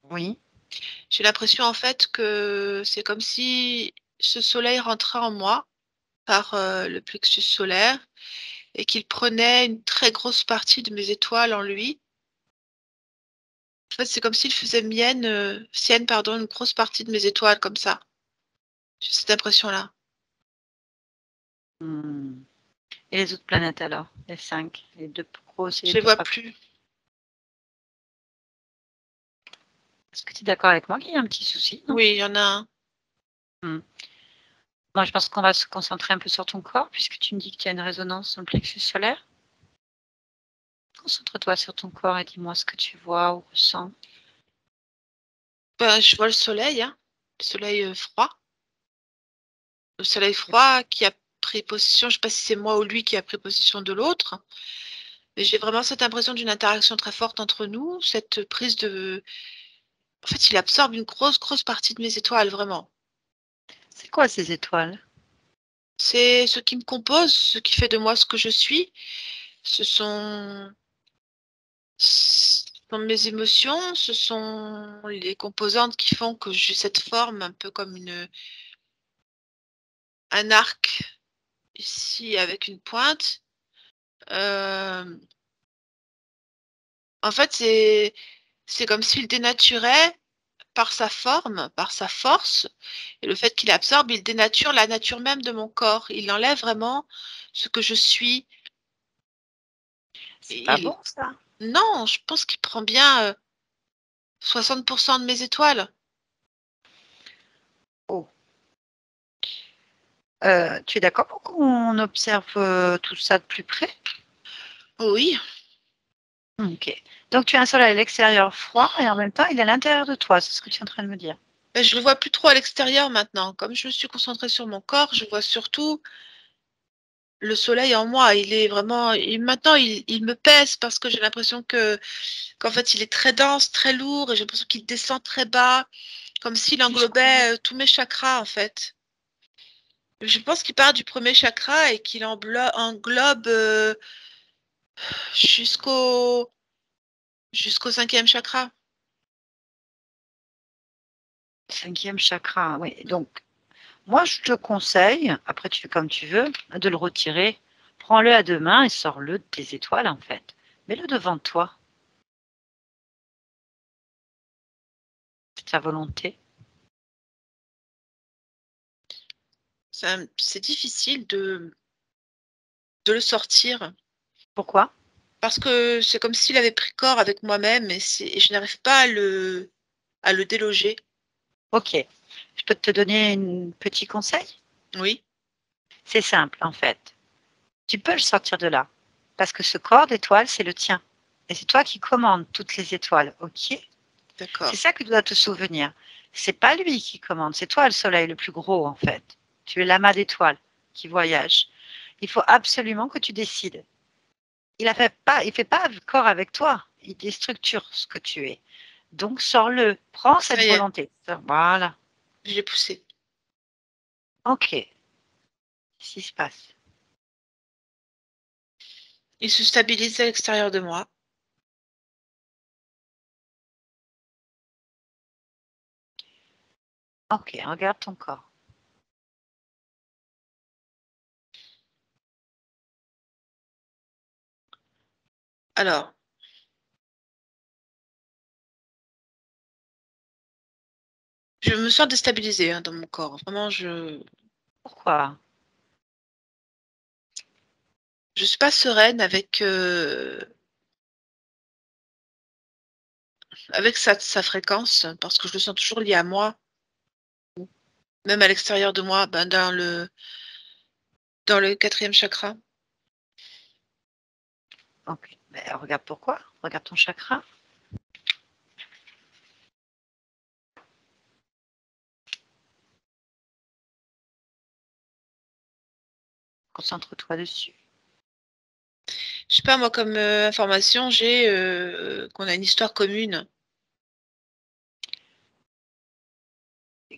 Oui. J'ai l'impression, en fait, que c'est comme si ce soleil rentrait en moi par le plexus solaire et qu'il prenait une très grosse partie de mes étoiles en lui. En fait, c'est comme s'il faisait sienne, pardon, une grosse partie de mes étoiles comme ça. J'ai cette impression-là. Hmm. Et les autres planètes alors? Les 5, les 2 plus grosses et les Je les 2 vois pas. plus. Est-ce que tu es d'accord avec moi qu'il y a un petit souci, non? Oui, il y en a un. Hmm. Moi, je pense qu'on va se concentrer un peu sur ton corps, puisque tu me dis que tu as une résonance dans le plexus solaire. Concentre-toi sur ton corps et dis-moi ce que tu vois ou ressens. Ben, je vois le soleil, hein. Le soleil froid. Le soleil froid qui a pris position, je ne sais pas si c'est moi ou lui qui a pris position de l'autre, mais j'ai vraiment cette impression d'une interaction très forte entre nous, cette prise de... En fait, il absorbe une grosse, grosse partie de mes étoiles, vraiment. C'est quoi ces étoiles? C'est ce qui me compose, ce qui fait de moi ce que je suis. Ce sont mes émotions, ce sont les composantes qui font que j'ai cette forme un peu comme un arc ici avec une pointe. Euh, En fait, c'est comme s'il dénaturait par sa forme, par sa force, et le fait qu'il absorbe, il dénature la nature même de mon corps. Il enlève vraiment ce que je suis. C'est Et pas bon ça. Non, je pense qu'il prend bien 60% de mes étoiles. Oh. Tu es d'accord pour qu'on observe tout ça de plus près? Oui, Ok. Donc tu as un soleil à l'extérieur froid et en même temps il est à l'intérieur de toi, c'est ce que tu es en train de me dire. mais je le vois plus trop à l'extérieur maintenant. Comme je me suis concentrée sur mon corps, je vois surtout le soleil en moi. Il est vraiment, maintenant, il me pèse parce que j'ai l'impression qu'en fait, il est très dense, très lourd, et j'ai l'impression qu'il descend très bas, comme s'il englobait tous mes chakras, en fait. Je pense qu'il part du premier chakra et qu'il englobe jusqu'au jusqu'au cinquième chakra. Cinquième chakra, oui. Donc moi je te conseille, après tu fais comme tu veux, de le retirer. Prends-le à deux mains et sors-le de tes étoiles en fait. Mets-le devant toi, c'est ta volonté. C'est difficile de le sortir Pourquoi? parce que c'est comme s'il avait pris corps avec moi-même et je n'arrive pas à le déloger. Ok. Je peux te donner un petit conseil? Oui, C'est simple en fait. Tu peux le sortir de là. Parce que ce corps d'étoile, c'est le tien. Et c'est toi qui commandes toutes les étoiles, ok? C'est d'accord. ça que tu dois te souvenir. C'est pas lui qui commande, c'est toi le soleil le plus gros en fait. Tu es l'amas d'étoiles qui voyage. Il faut absolument que tu décides. Il ne fait pas corps avec toi. Il déstructure ce que tu es. Donc, sors-le. Prends cette Ça y est, volonté. Voilà. je l'ai poussé. OK. Qu'est-ce qui se passe? Il se stabilise à l'extérieur de moi. OK, regarde ton corps. Alors, je me sens déstabilisée dans mon corps. Vraiment, je Pourquoi? ne suis pas sereine avec sa fréquence, parce que je le sens toujours lié à moi, même à l'extérieur de moi, dans le 4e chakra. OK. Ben, regarde pourquoi. Regarde ton chakra. Concentre-toi dessus. Je sais pas, moi, comme information, j'ai qu'on a une histoire commune.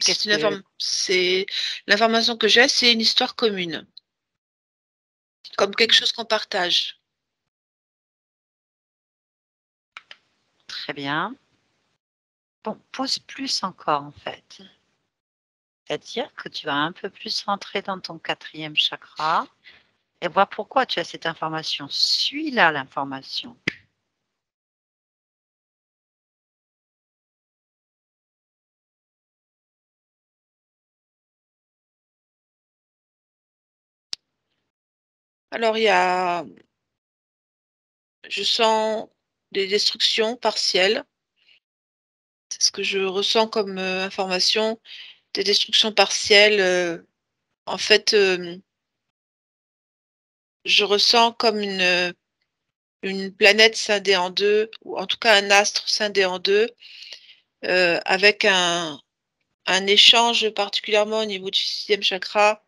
C'est l'information que j'ai, c'est une histoire commune, comme quelque chose qu'on partage. Très bien. Bon, pose plus encore en fait. C'est-à-dire que tu vas un peu plus rentrer dans ton 4e chakra et voir pourquoi tu as cette information. Suis-là l'information. Alors, je sens des destructions partielles. C'est ce que je ressens comme information, des destructions partielles. En fait, je ressens comme une planète scindée en deux, ou en tout cas un astre scindé en deux, avec un échange particulièrement au niveau du 6e chakra,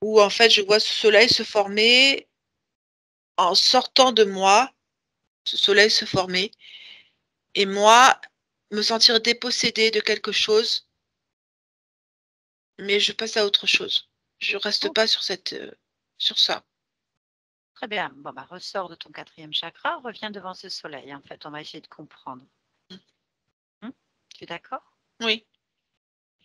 où en fait je vois ce soleil se former en sortant de moi, ce soleil se former, et moi me sentir dépossédée de quelque chose, mais je passe à autre chose. Je reste Oh, pas sur ça. très bien. Bon, bah, ressors de ton 4e chakra, reviens devant ce soleil. En fait, on va essayer de comprendre. Tu es d'accord? Oui.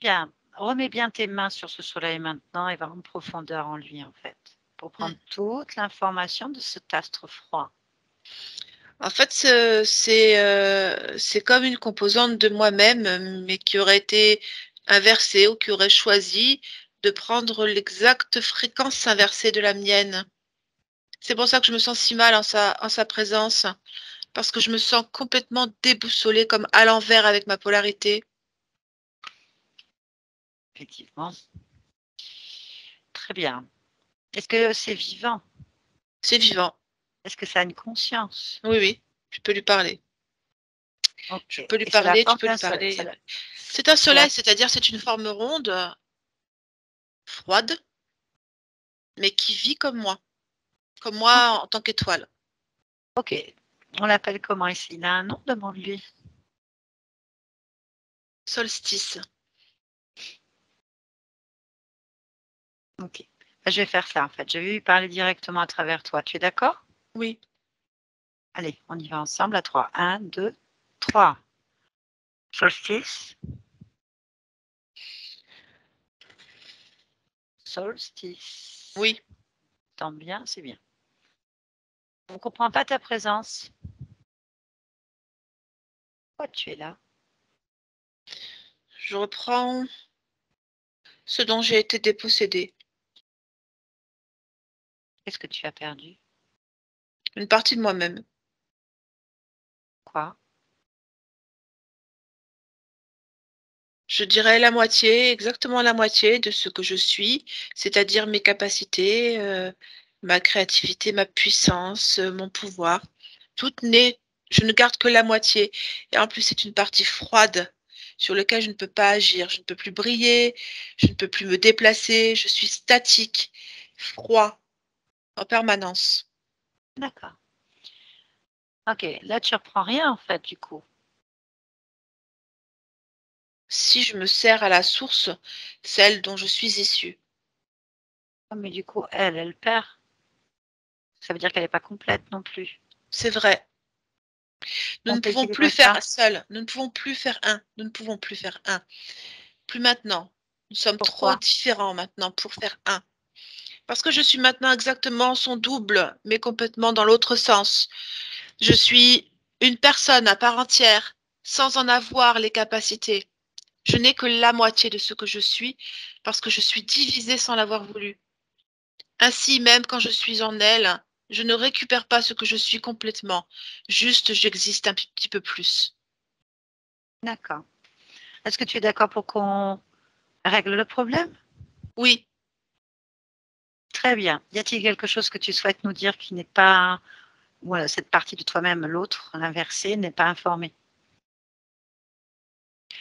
Bien. Remets bien tes mains sur ce soleil maintenant et va en profondeur en lui, en fait, pour prendre toute l'information de cet astre froid. En fait, c'est comme une composante de moi-même, mais qui aurait été inversée ou qui aurait choisi de prendre l'exacte fréquence inversée de la mienne. C'est pour ça que je me sens si mal en sa présence, parce que je me sens complètement déboussolée, comme à l'envers avec ma polarité. Effectivement. Très bien. Est-ce que c'est vivant? C'est vivant. Est-ce que ça a une conscience? Oui, oui, tu peux lui parler. OK. Je peux lui Et c'est la parler, tu forme peux d'un lui soleil. parler. C'est un C'est la soleil, c'est-à-dire c'est une forme ronde, froide, mais qui vit comme moi en tant qu'étoile. OK. On l'appelle comment ici? Il a un nom, demande-lui. Solstice. OK. Bah, je vais faire ça en fait. Je vais lui parler directement à travers toi. Tu es d'accord? Oui. Allez, on y va ensemble à 3. 1, 2, 3. Solstice. Solstice. Oui. Tant bien, c'est bien. On ne comprend pas ta présence. Pourquoi tu es là? Je reprends ce dont j'ai été dépossédée. Qu'est-ce que tu as perdu? Une partie de moi-même. Quoi? Je dirais la moitié, exactement la moitié de ce que je suis, c'est-à-dire mes capacités, ma créativité, ma puissance, mon pouvoir. Tout n'est, je ne garde que la moitié. Et en plus, c'est une partie froide sur laquelle je ne peux pas agir. Je ne peux plus briller, je ne peux plus me déplacer, je suis statique, froid en permanence. D'accord. Ok, là tu reprends rien en fait du coup. Si je me sers à la source, celle dont je suis issue. Oh, mais du coup, elle perd. Ça veut dire qu'elle n'est pas complète non plus. C'est vrai. Nous On ne pouvons t'équilibre plus faire ça. seul. Nous ne pouvons plus faire un. Nous ne pouvons plus faire un. Plus maintenant. Nous sommes trop Pourquoi? différents maintenant pour faire un. Parce que je suis maintenant exactement son double, mais complètement dans l'autre sens. Je suis une personne à part entière, sans en avoir les capacités. Je n'ai que la moitié de ce que je suis, parce que je suis divisée sans l'avoir voulu. Ainsi, même quand je suis en elle, je ne récupère pas ce que je suis complètement. Juste, j'existe un petit peu plus. D'accord. Est-ce que tu es d'accord pour qu'on règle le problème? Oui, Très bien. Y a-t-il quelque chose que tu souhaites nous dire qui n'est pas, voilà, cette partie de toi-même, l'autre, l'inversé, n'est pas informée?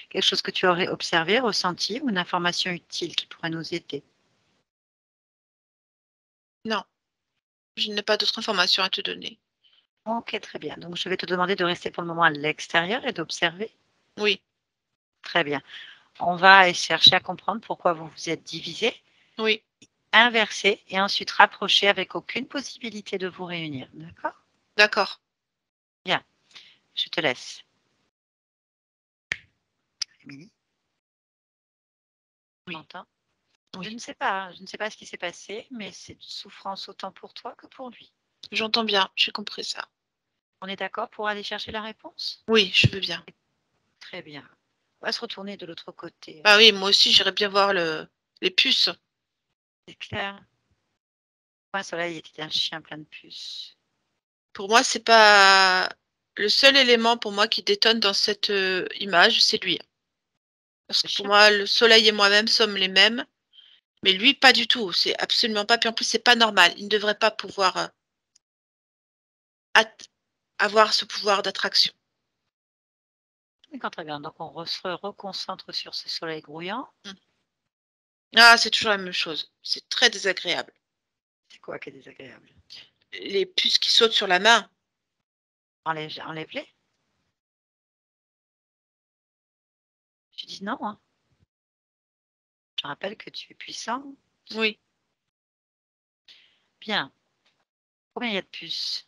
Quelque chose que tu aurais observé, ressenti ou une information utile qui pourrait nous aider? non, je n'ai pas d'autres informations à te donner. Ok, très bien. Donc, je vais te demander de rester pour le moment à l'extérieur et d'observer. Oui, Très bien. On va chercher à comprendre pourquoi vous vous êtes divisés, oui, inversés et ensuite rapprochés avec aucune possibilité de vous réunir. D'accord? d'accord. Bien, je te laisse. Émilie, tu Oui, m'entends? Je oui. ne sais pas, hein, je ne sais pas ce qui s'est passé, mais c'est une souffrance autant pour toi que pour lui. J'entends bien, j'ai compris ça. On est d'accord pour aller chercher la réponse? Oui, je veux bien. Très bien. On va se retourner de l'autre côté. Bah oui, moi aussi, j'irais bien voir les puces. C'est clair. Moi, Soleil était un chien plein de puces. Pour moi, c'est pas le seul élément pour moi qui détonne dans cette image, c'est lui. Parce Le que pour chien? moi, le soleil et moi-même sommes les mêmes, mais lui, pas du tout. C'est absolument pas. Puis en plus, c'est pas normal. Il ne devrait pas pouvoir at- avoir ce pouvoir d'attraction. D'accord, très bien. Donc, on se reconcentre sur ce soleil grouillant. Mm. Ah, c'est toujours la même chose. C'est très désagréable. C'est quoi qui est désagréable? Les puces qui sautent sur la main. Enlève-les. Tu dis non, hein. Je rappelle que tu es puissant. Oui. Bien. Combien il y a de puces?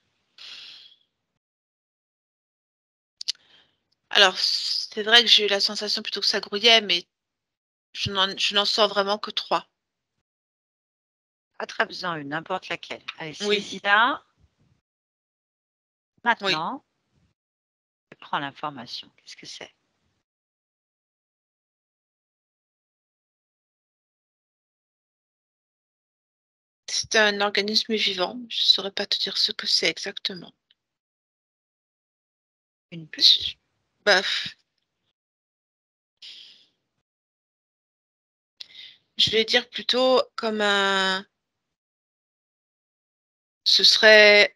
Alors, c'est vrai que j'ai eu la sensation plutôt que ça grouillait, mais je n'en sors vraiment que 3. Attrape-en une, n'importe laquelle. Allez, Oui, saisis-la. oui. Maintenant, prends l'information. Qu'est-ce que c'est? C'est un organisme vivant. Je ne saurais pas te dire ce que c'est exactement. Une Je- puce? Bah, je vais dire plutôt comme un. Ce serait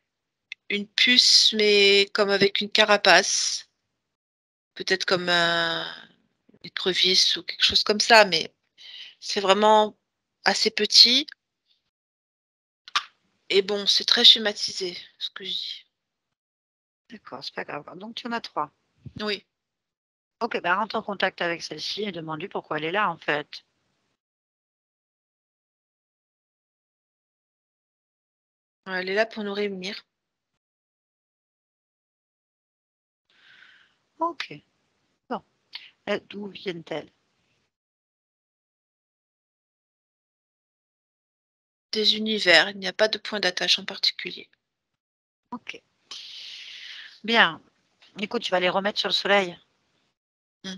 une puce, mais comme avec une carapace. Peut-être comme un écrevisse ou quelque chose comme ça, mais c'est vraiment assez petit. Et bon, c'est très schématisé, ce que je dis. D'accord, c'est pas grave. Donc, tu en as 3. Oui, Ok, bah rentre en contact avec celle-ci et demande-lui pourquoi elle est là, en fait. elle est là pour nous réunir. Ok. Bon. D'où viennent-elles? Des univers, il n'y a pas de point d'attache en particulier. Ok. Bien. Écoute, tu vas les remettre sur le soleil. Hmm.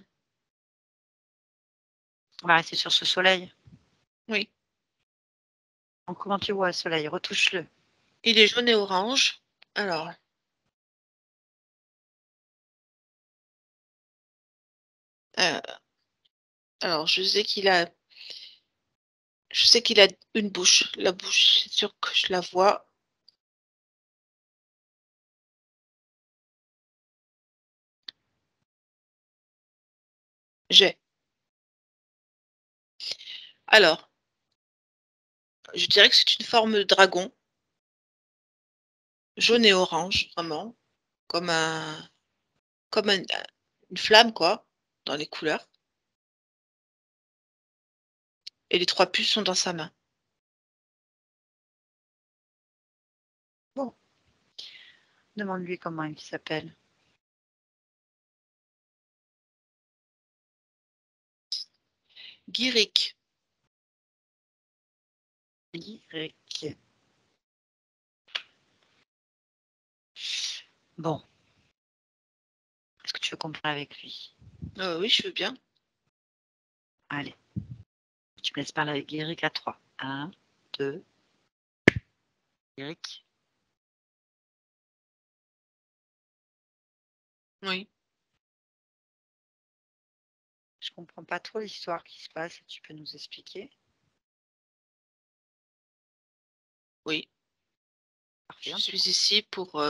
On va rester sur ce soleil. Oui, Donc, comment tu vois le soleil? Retouche-le. il est jaune et orange. Alors, euh, alors je sais qu'il a une bouche. La bouche, c'est sûr que je la vois. J'ai. Alors, Je dirais que c'est une forme de dragon, jaune et orange, vraiment, comme une flamme, quoi, dans les couleurs. Et les 3 puces sont dans sa main. Bon, demande-lui comment il s'appelle. Guiric. Lyrique. Bon. Est-ce que tu veux qu'on parle avec lui? Oui, je veux bien. Allez. Tu me laisses parler avec Guéric à 3. 1, 2. Guéric. Oui. Je comprends pas trop l'histoire qui se passe. Tu peux nous expliquer? Oui. Parfait, Je on suis t'écoute. ici pour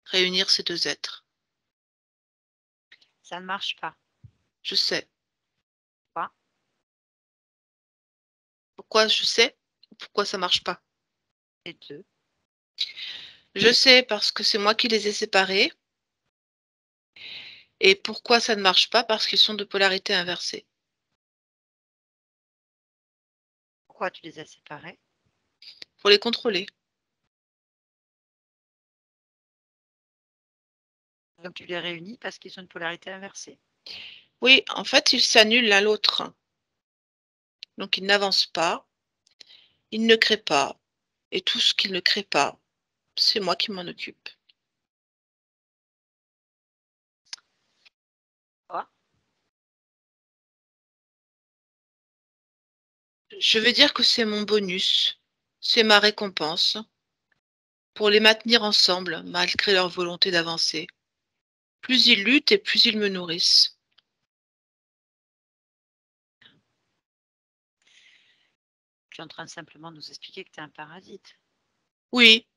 réunir ces 2 êtres. Ça ne marche pas. Je sais. Quoi? Pourquoi je sais? Pourquoi ça marche pas? Les deux. Je sais parce que c'est moi qui les ai séparés. Et pourquoi ça ne marche pas? Parce qu'ils sont de polarité inversée. Pourquoi tu les as séparés? Pour les contrôler. Donc tu les réunis parce qu'ils ont une polarité inversée. Oui, en fait, ils s'annulent l'un l'autre. Donc ils n'avancent pas, ils ne créent pas. Et tout ce qu'ils ne créent pas, c'est moi qui m'en occupe. Quoi? Je veux dire que c'est mon bonus, c'est ma récompense pour les maintenir ensemble malgré leur volonté d'avancer. Plus ils luttent et plus ils me nourrissent. Tu es en train de simplement nous expliquer que tu es un parasite. Oui,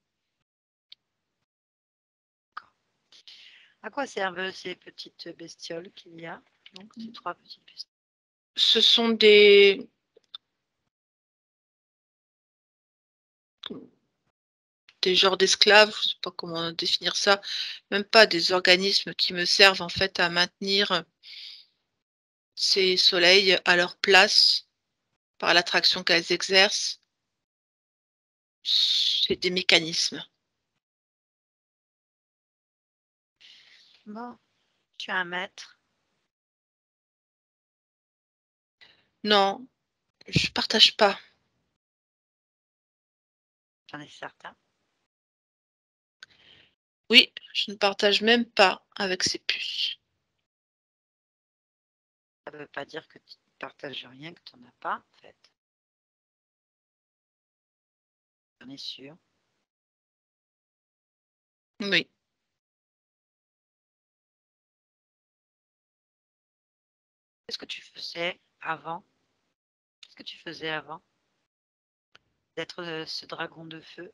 À quoi servent ces petites bestioles qu'il y a? Donc, ces 3 petites bestioles. ce sont des genres d'esclaves, je ne sais pas comment définir ça, même pas des organismes qui me servent en fait à maintenir ces soleils à leur place par l'attraction qu'elles exercent. C'est des mécanismes. Bon, tu es un maître. Non, je partage pas. J'en ai certain. Oui, je ne partage même pas avec ces puces. Ça ne veut pas dire que tu ne partages rien, que tu n'en as pas, en fait. J'en es sûr. Oui. Qu'est-ce que tu faisais avant? Qu'est-ce que tu faisais avant d'être ce dragon de feu?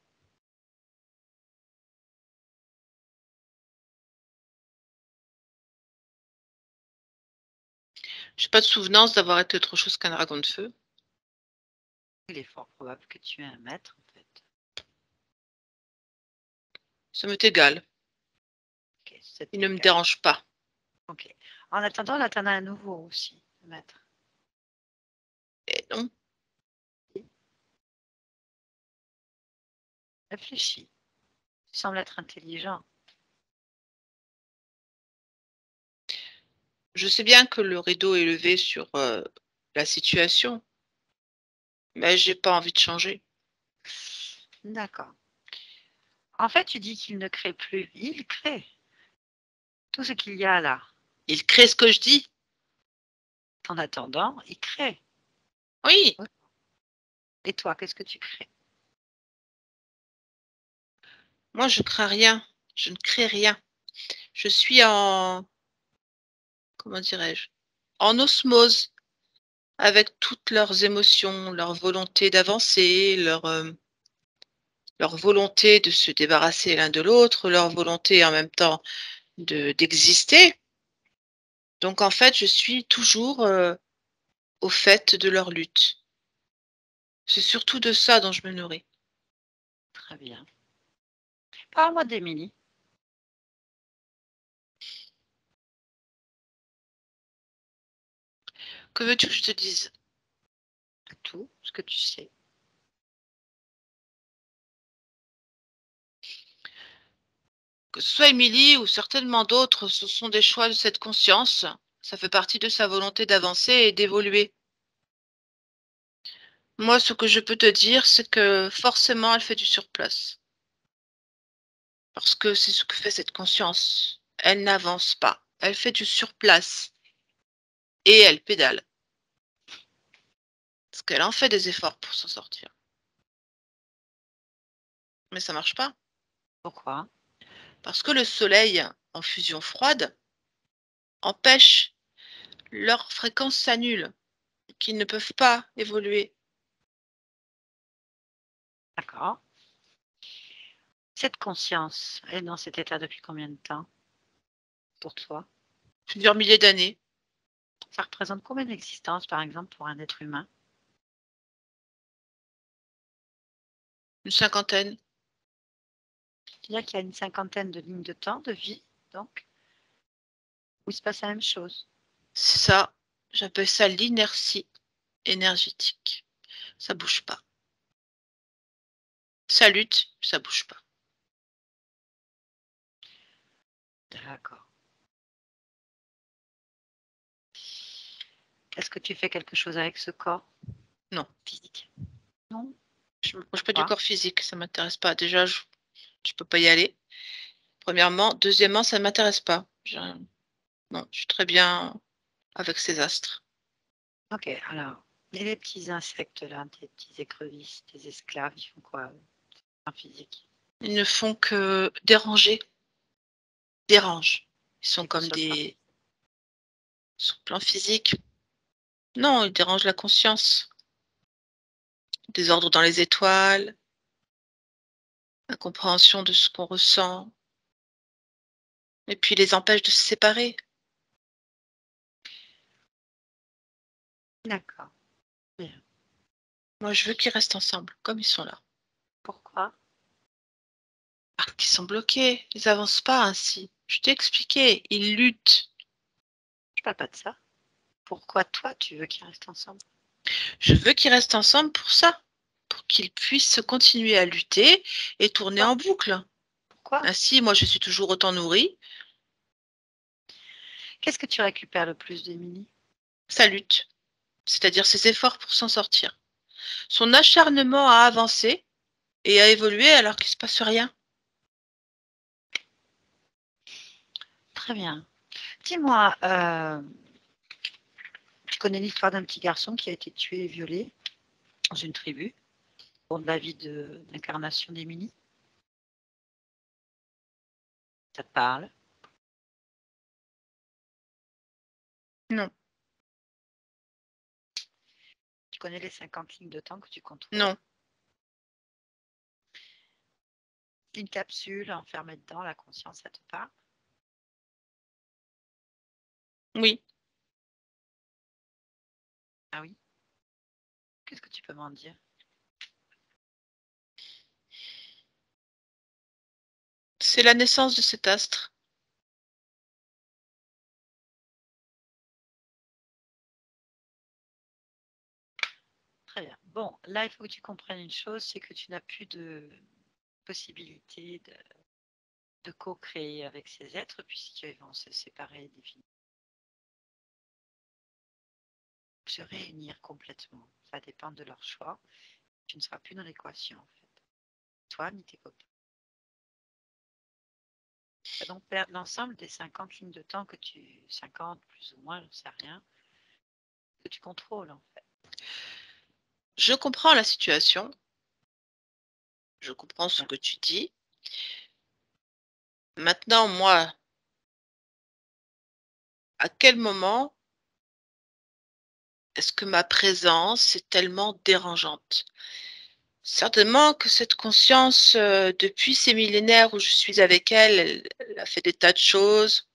Je n'ai pas de souvenance d'avoir été autre chose qu'un dragon de feu. Il est fort probable que tu es un maître, en fait. Ça m'est égal. Okay, c'est Il ne me égal. dérange pas. Ok. En attendant, là, tu en as un nouveau aussi, maître. Et non, Réfléchis. Tu sembles être intelligent. je sais bien que le rideau est levé sur la situation, mais j'ai pas envie de changer. D'accord. En fait, tu dis qu'il ne crée plus. Il crée. Tout ce qu'il y a là. Il crée ce que je dis. En attendant, il crée. Oui, Et toi, qu'est-ce que tu crées? moi je crains rien. Je ne crée rien. Je suis en, comment dirais-je, en osmose avec toutes leurs émotions, leur volonté d'avancer, leur volonté de se débarrasser l'un de l'autre, leur volonté en même temps d'exister. Donc en fait, je suis toujours au fait de leur lutte. C'est surtout de ça dont je me nourris. Très bien. Parle-moi d'Émilie. Que veux-tu que je te dise? Tout ce que tu sais. Que ce soit Émilie ou certainement d'autres, ce sont des choix de cette conscience. Ça fait partie de sa volonté d'avancer et d'évoluer. Moi, ce que je peux te dire, c'est que forcément, elle fait du surplace. Parce que c'est ce que fait cette conscience. Elle n'avance pas. Elle fait du surplace. Et elle pédale. Parce qu'elle en fait des efforts pour s'en sortir. Mais ça marche pas. Pourquoi? Parce que le soleil, en fusion froide, empêche leur fréquence s'annule, qu'ils ne peuvent pas évoluer. D'accord. Cette conscience est dans cet état depuis combien de temps pour toi? Plusieurs milliers d'années. Ça représente combien d'existences, par exemple, pour un être humain? Une cinquantaine. C'est-à-dire qu'il y a une cinquantaine de lignes de temps, de vie, donc, où il se passe la même chose. C'est ça. J'appelle ça l'inertie énergétique. Ça bouge pas. Ça lutte, ça bouge pas. D'accord. Est-ce que tu fais quelque chose avec ce corps? Non. Physique? Non? Je ne me pas du corps physique, ça m'intéresse pas. Déjà, je peux pas y aller. Premièrement. Deuxièmement, ça ne m'intéresse pas. Non, je suis très bien avec ces astres. Ok, alors, et les petits insectes là, des petits écrevisses, des esclaves, ils font quoi en physique? Ils ne font que déranger. Dérangent. Ils sont comme des... Sur le plan physique. Non, ils dérangent la conscience. Des ordres dans les étoiles. Incompréhension de ce qu'on ressent. Et puis ils les empêchent de se séparer. D'accord. Moi, je veux qu'ils restent ensemble, comme ils sont là. Pourquoi? Parce qu'ils sont bloqués. Ils n'avancent pas ainsi. Je t'ai expliqué. Ils luttent. Je parle pas de ça. Pourquoi toi, tu veux qu'ils restent ensemble? Je veux qu'ils restent ensemble pour ça. Pour qu'ils puissent continuer à lutter et tourner en boucle. Pourquoi? Ainsi, moi, je suis toujours autant nourrie. Qu'est-ce que tu récupères le plus d'Émilie? Sa lutte. C'est-à-dire ses efforts pour s'en sortir. Son acharnement à avancer et à évoluer alors qu'il ne se passe rien. Très bien. Dis-moi, tu connais l'histoire d'un petit garçon qui a été tué et violé dans une tribu pour de la vie d'incarnation d'Émilie? Ça te parle? Non, Tu connais les 50 lignes de temps que tu contrôles? non, Une capsule enfermée dedans, la conscience, ça te parle? oui. Ah oui? Qu'est-ce que tu peux m'en dire? C'est la naissance de cet astre. Très bien. Bon, là, il faut que tu comprennes une chose, c'est que tu n'as plus de possibilité de co-créer avec ces êtres puisqu'ils vont se séparer définitivement, se réunir complètement. Ça dépend de leur choix. Tu ne seras plus dans l'équation, en fait. Toi, ni tes copains. Tu vas donc perdre l'ensemble des 50 lignes de temps 50 plus ou moins, je ne sais rien, que tu contrôles, en fait. Je comprends la situation. Je comprends ce que tu dis. Maintenant, moi, à quel moment est-ce que ma présence est tellement dérangeante? Certainement que cette conscience, depuis ces millénaires où je suis avec elle, elle a fait des tas de choses.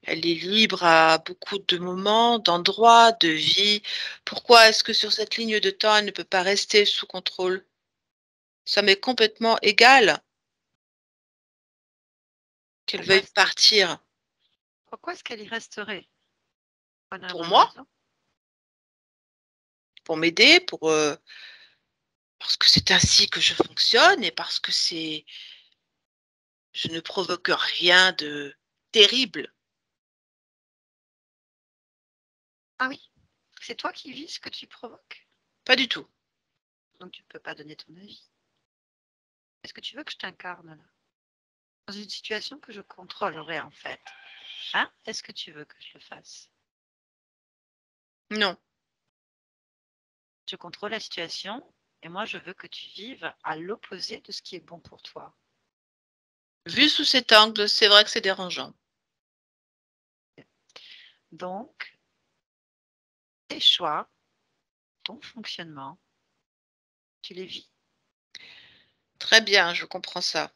Elle est libre à beaucoup de moments, d'endroits, de vie. Pourquoi est-ce que sur cette ligne de temps, elle ne peut pas rester sous contrôle? Ça m'est complètement égal qu'elle Pourquoi veuille est-ce qu'elle partir. pourquoi est-ce qu'elle y resterait? Pas de Pour bonne moi, raison. pour m'aider, parce que c'est ainsi que je fonctionne et parce que je ne provoque rien de terrible. Ah oui, c'est toi qui vis ce que tu provoques, Pas du tout. donc tu ne peux pas donner ton avis. Est-ce que tu veux que je t'incarne là? Dans une situation que je contrôlerai en fait. Hein? Est-ce que tu veux que je le fasse? Non. Je contrôle la situation et moi je veux que tu vives à l'opposé de ce qui est bon pour toi. Vu sous cet angle, c'est vrai que c'est dérangeant. Donc, tes choix, ton fonctionnement, tu les vis Très bien, je comprends ça.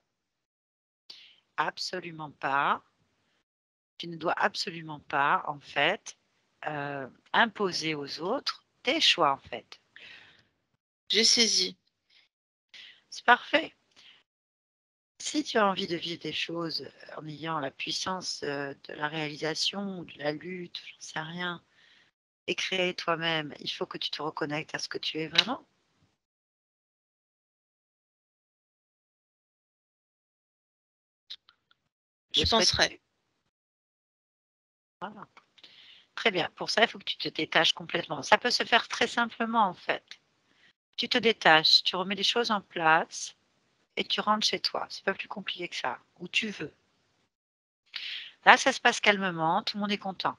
absolument pas. Tu ne dois absolument pas, en fait, imposer aux autres tes choix, en fait. J'ai saisi. C'est parfait. Si tu as envie de vivre des choses en ayant la puissance de la réalisation, de la lutte, j'en sais rien, et créer toi-même, il faut que tu te reconnectes à ce que tu es vraiment. J'y Le penserai. souhaites-tu? Voilà. Très bien. Pour ça, il faut que tu te détaches complètement. Ça peut se faire très simplement, en fait. Tu te détaches, tu remets les choses en place et tu rentres chez toi. C'est pas plus compliqué que ça, où tu veux. Là, ça se passe calmement, tout le monde est content.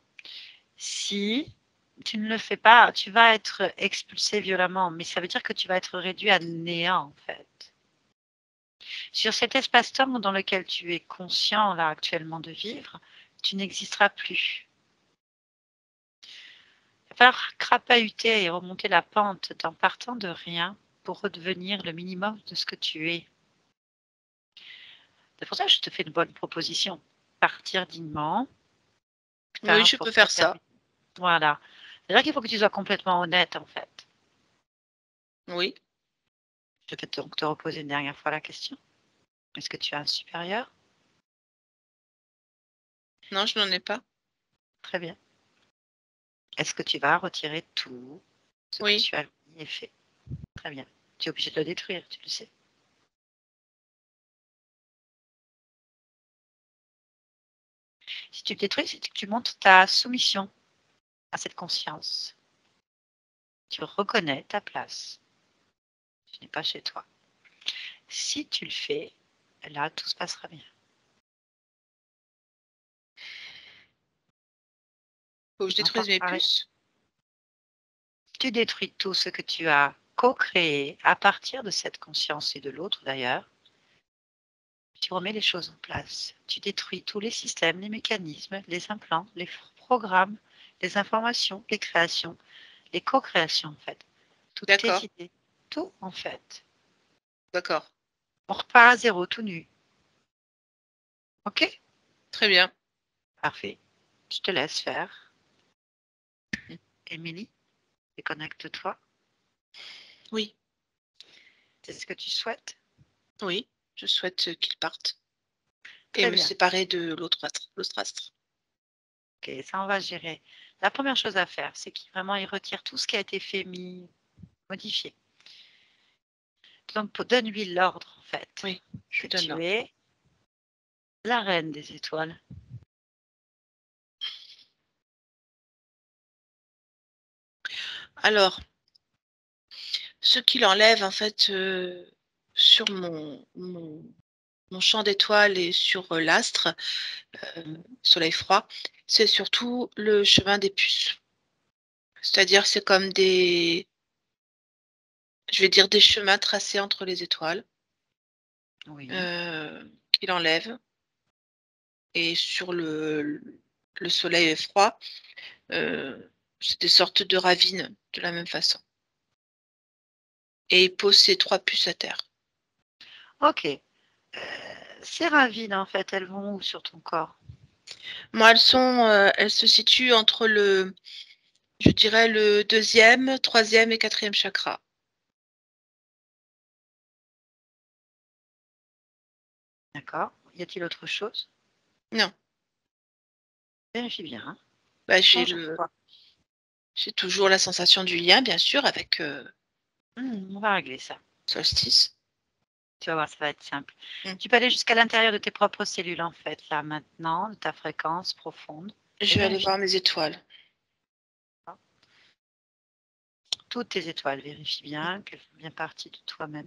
Si tu ne le fais pas, tu vas être expulsé violemment, mais ça veut dire que tu vas être réduit à néant, en fait. Sur cet espace-temps dans lequel tu es conscient, là, actuellement, de vivre, tu n'existeras plus. Il va falloir crapahuter et remonter la pente en partant de rien pour redevenir le minimum de ce que tu es. C'est pour ça que je te fais une bonne proposition. Partir dignement, Oui, hein, je pour peux faire ça. terminer. Voilà. C'est-à-dire qu'il faut que tu sois complètement honnête, en fait. Oui. Je vais donc te reposer une dernière fois la question. Est-ce que tu as un supérieur? Non, je n'en ai pas. Très bien. Est-ce que tu vas retirer tout ce que Oui. tu as mis et fait? Très bien. Tu es obligé de le détruire, tu le sais. Si tu le détruis, c'est que tu montres ta soumission à cette conscience. Tu reconnais ta place. Tu n'es pas chez toi. Si tu le fais, là, tout se passera bien. Faut que je Tu m'entends détruise mes parler? puces. Tu détruis tout ce que tu as co-créé à partir de cette conscience et de l'autre d'ailleurs. Tu remets les choses en place. Tu détruis tous les systèmes, les mécanismes, les implants, les programmes, les informations, les créations, les co-créations en fait. Toutes tes D'accord. idées, tout en fait. D'accord. On repart à zéro, tout nu. Ok? Très bien. Parfait. Je te laisse faire. Émilie, déconnecte-toi. Oui. C'est ce que tu souhaites? Oui. Je souhaite qu'il parte et Très me bien. séparer de l'autre astre. Ok, ça on va gérer. La première chose à faire, c'est qu'il vraiment il retire tout ce qui a été fait, mis, modifié. Donc donne-lui l'ordre en fait Oui. Je que lui donne tu là. es la reine des étoiles. Alors, ce qu'il enlève en fait sur mon champ d'étoiles et sur l'astre, soleil froid, c'est surtout le chemin des puces. C'est-à-dire, c'est comme je vais dire des chemins tracés entre les étoiles, Oui. qu'il enlève et sur le soleil froid, c'est des sortes de ravines de la même façon et il pose ses 3 puces à terre. Ok. Ces ravines en fait, elles vont où sur ton corps? Moi, elles se situent entre je dirais le deuxième, troisième et quatrième chakra. D'accord. Y a-t-il autre chose? Non, Vérifie bien, hein. bah, Change à fois. j'ai toujours la sensation du lien, bien sûr, avec On va régler ça. solstice. Tu vas voir, ça va être simple. Mm. Tu peux aller jusqu'à l'intérieur de tes propres cellules, en fait, là, maintenant, de ta fréquence profonde. Je vais aller voir mes étoiles. Toutes tes étoiles, vérifie bien qu'elles font bien partie de toi-même.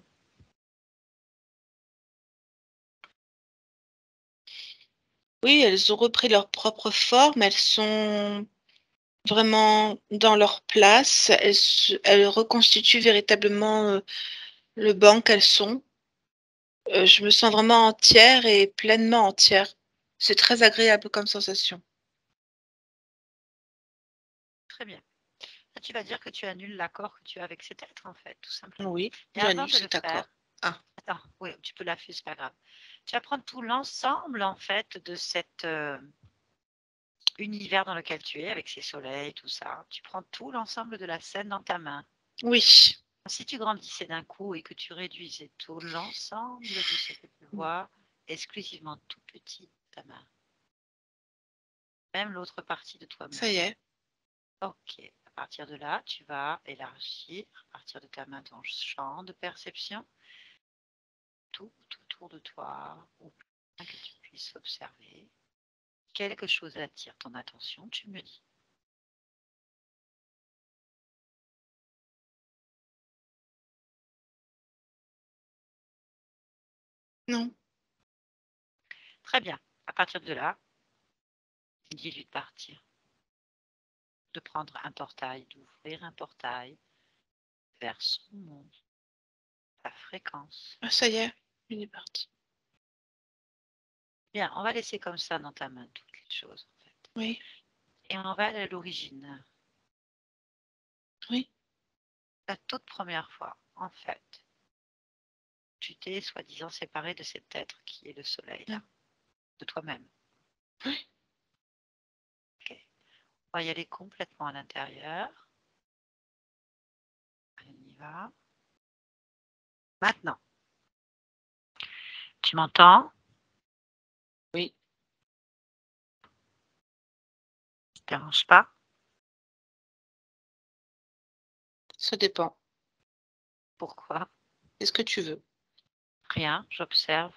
Oui, elles ont repris leur propre forme, elles sont vraiment dans leur place, elles reconstituent véritablement le banc qu'elles sont. Je me sens vraiment entière et pleinement entière. C'est très agréable comme sensation. Très bien. Là, tu vas dire que tu annules l'accord que tu as avec cet être, en fait, tout simplement. Oui, Et avant j'annule de le cet accord. faire, Ah, attends, oui, tu peux l'affuser, c'est pas grave. Tu vas prendre tout l'ensemble, en fait, de cet univers dans lequel tu es, avec ces soleils, tout ça. Tu prends tout l'ensemble de la scène dans ta main. oui. Si tu grandissais d'un coup et que tu réduisais tout l'ensemble de ce que tu vois, exclusivement tout petit, ta main. Même l'autre partie de toi-même. Ça y est. Ok. À partir de là, tu vas élargir, à partir de ta main, ton champ de perception, tout autour de toi, ou que tu puisses observer. Quelque chose attire ton attention, tu me dis. Non. Très bien. À partir de là, dis-lui de partir, de prendre un portail, d'ouvrir un portail vers son monde, sa fréquence. Ah, ça y est, il est parti. Bien, on va laisser comme ça dans ta main toutes les choses, en fait. Oui, Et on va aller à l'origine. oui. La toute première fois, en fait, tu t'es soi-disant séparé de cet être qui est le soleil, là, de toi-même. Oui. Ok. On va y aller complètement à l'intérieur. On y va. Maintenant, tu m'entends? Oui. Ça ne te dérange pas? Ça dépend. Pourquoi? Qu'est-ce que tu veux? Rien, j'observe.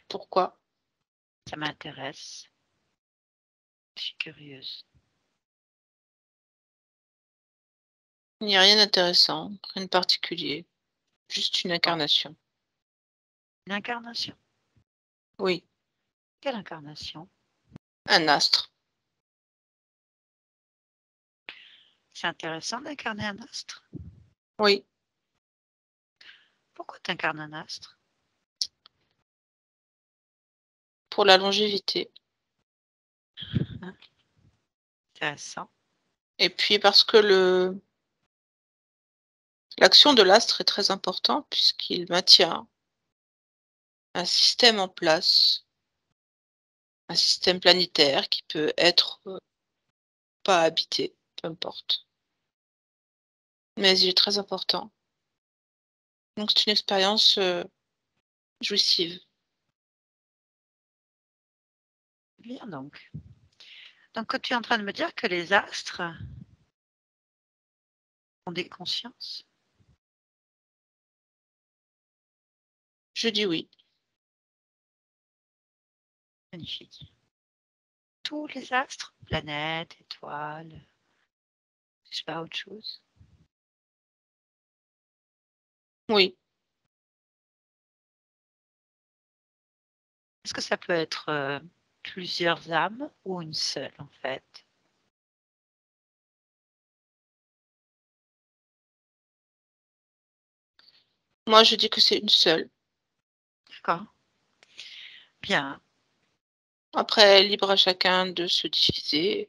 Pourquoi? Ça m'intéresse. Je suis curieuse. Il n'y a rien d'intéressant, rien de particulier. Juste une Bon, incarnation. une incarnation. Oui, Quelle incarnation? un astre. C'est intéressant d'incarner un astre. Oui. Pourquoi tu incarnes un astre? Pour la longévité. Hein? Intéressant. Et puis parce que l'action de l'astre est très importante puisqu'il maintient un système en place, un système planétaire qui peut être pas habité, peu importe. Mais il est très important. Donc c'est une expérience jouissive. Bien donc. Donc tu es en train de me dire que les astres ont des consciences? Je dis oui. Magnifique. Tous les astres, planètes, étoiles, je sais pas autre chose. Oui. Est-ce que ça peut être plusieurs âmes ou une seule en fait? Moi je dis que c'est une seule. D'accord. Bien. Après, libre à chacun de se diviser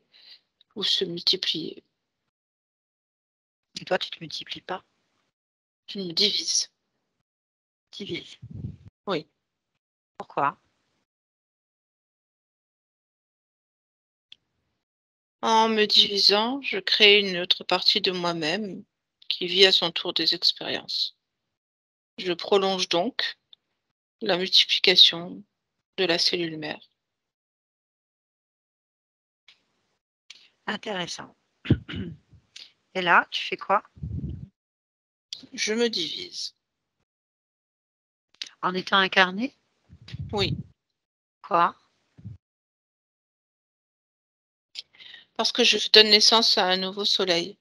ou se multiplier. Et toi, tu te multiplies pas, Je me divise. tu divises. Oui. Pourquoi? En me divisant, je crée une autre partie de moi-même qui vit à son tour des expériences. Je prolonge donc la multiplication de la cellule mère. Intéressant. Et là, tu fais quoi? Je me divise. En étant incarné? Oui, Quoi? parce que je donne naissance à un nouveau soleil.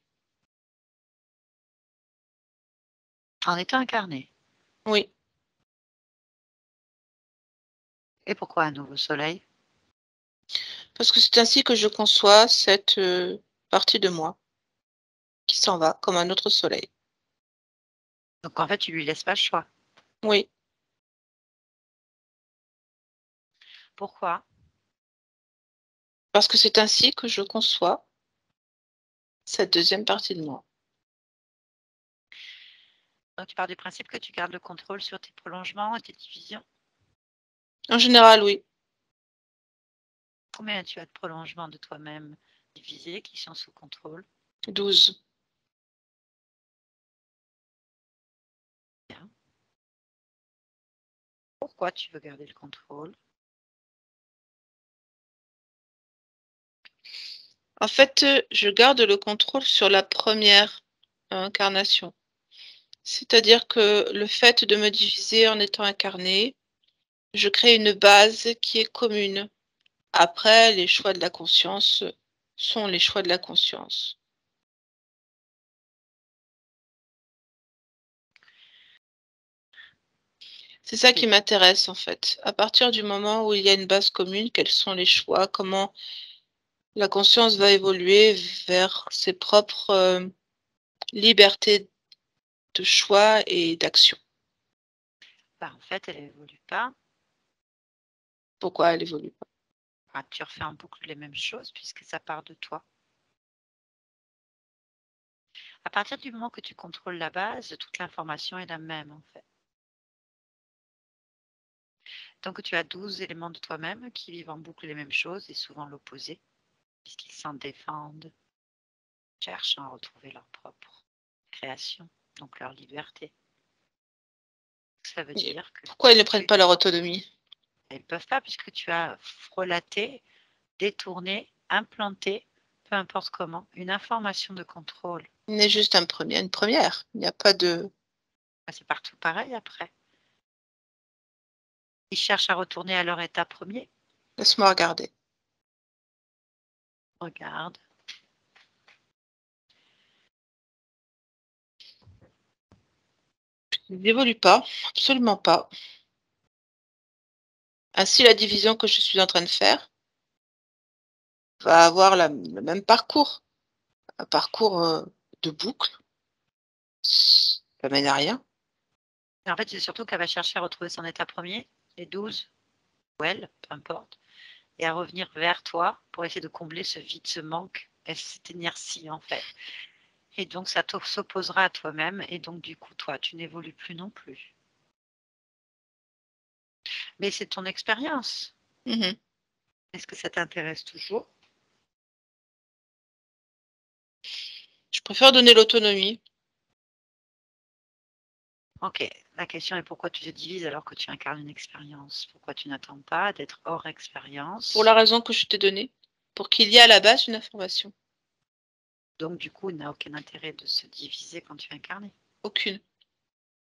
En étant incarné. Oui, Et pourquoi un nouveau soleil? parce que c'est ainsi que je conçois cette partie de moi qui s'en va comme un autre soleil. Donc en fait, tu lui laisses pas le choix. Oui, Pourquoi? parce que c'est ainsi que je conçois cette deuxième partie de moi. Donc tu pars du principe que tu gardes le contrôle sur tes prolongements et tes divisions. En général, oui, Combien tu as de prolongements de toi-même divisés qui sont sous contrôle? 12. Bien. Pourquoi tu veux garder le contrôle? En fait, je garde le contrôle sur la première incarnation. C'est-à-dire que le fait de me diviser en étant incarné, je crée une base qui est commune. Après, les choix de la conscience sont les choix de la conscience. C'est ça qui m'intéresse en fait. À partir du moment où il y a une base commune, quels sont les choix, comment la conscience va évoluer vers ses propres libertés de choix et d'action. Bah, en fait, elle évolue pas. Pourquoi elle évolue pas? Enfin, tu refais en boucle les mêmes choses puisque ça part de toi. À partir du moment que tu contrôles la base, toute l'information est la même en fait. Donc tu as 12 éléments de toi-même qui vivent en boucle les mêmes choses et souvent l'opposé, puisqu'ils s'en défendent, cherchent à retrouver leur propre création, donc leur liberté. Ça veut Et dire que pourquoi ils ne prennent pas leur autonomie? ils ne peuvent pas puisque tu as frelaté, détourné, implanté, peu importe comment, une information de contrôle. Il n'est juste une première. Il n'y a pas de... C'est partout pareil après. Ils cherchent à retourner à leur état premier. Laisse-moi regarder. Regarde. Il n'évolue pas, absolument pas. Ainsi, la division que je suis en train de faire va avoir le même parcours, un parcours de boucle. Ça mène à rien. Et en fait, c'est surtout qu'elle va chercher à retrouver son état premier, les 12, ou elle, peu importe, et à revenir vers toi pour essayer de combler ce vide, ce manque, et cette inertie en fait. Et donc, ça s'opposera à toi-même, et donc, du coup, toi, tu n'évolues plus non plus. Mais c'est ton expérience. Mhm. Est-ce que ça t'intéresse toujours? Je préfère donner l'autonomie. Ok, la question est pourquoi tu te divises alors que tu incarnes une expérience? Pourquoi tu n'attends pas d'être hors expérience? Pour la raison que je t'ai donnée, pour qu'il y ait à la base une information. Donc, du coup, il n'a aucun intérêt de se diviser quand tu es incarné. Aucune.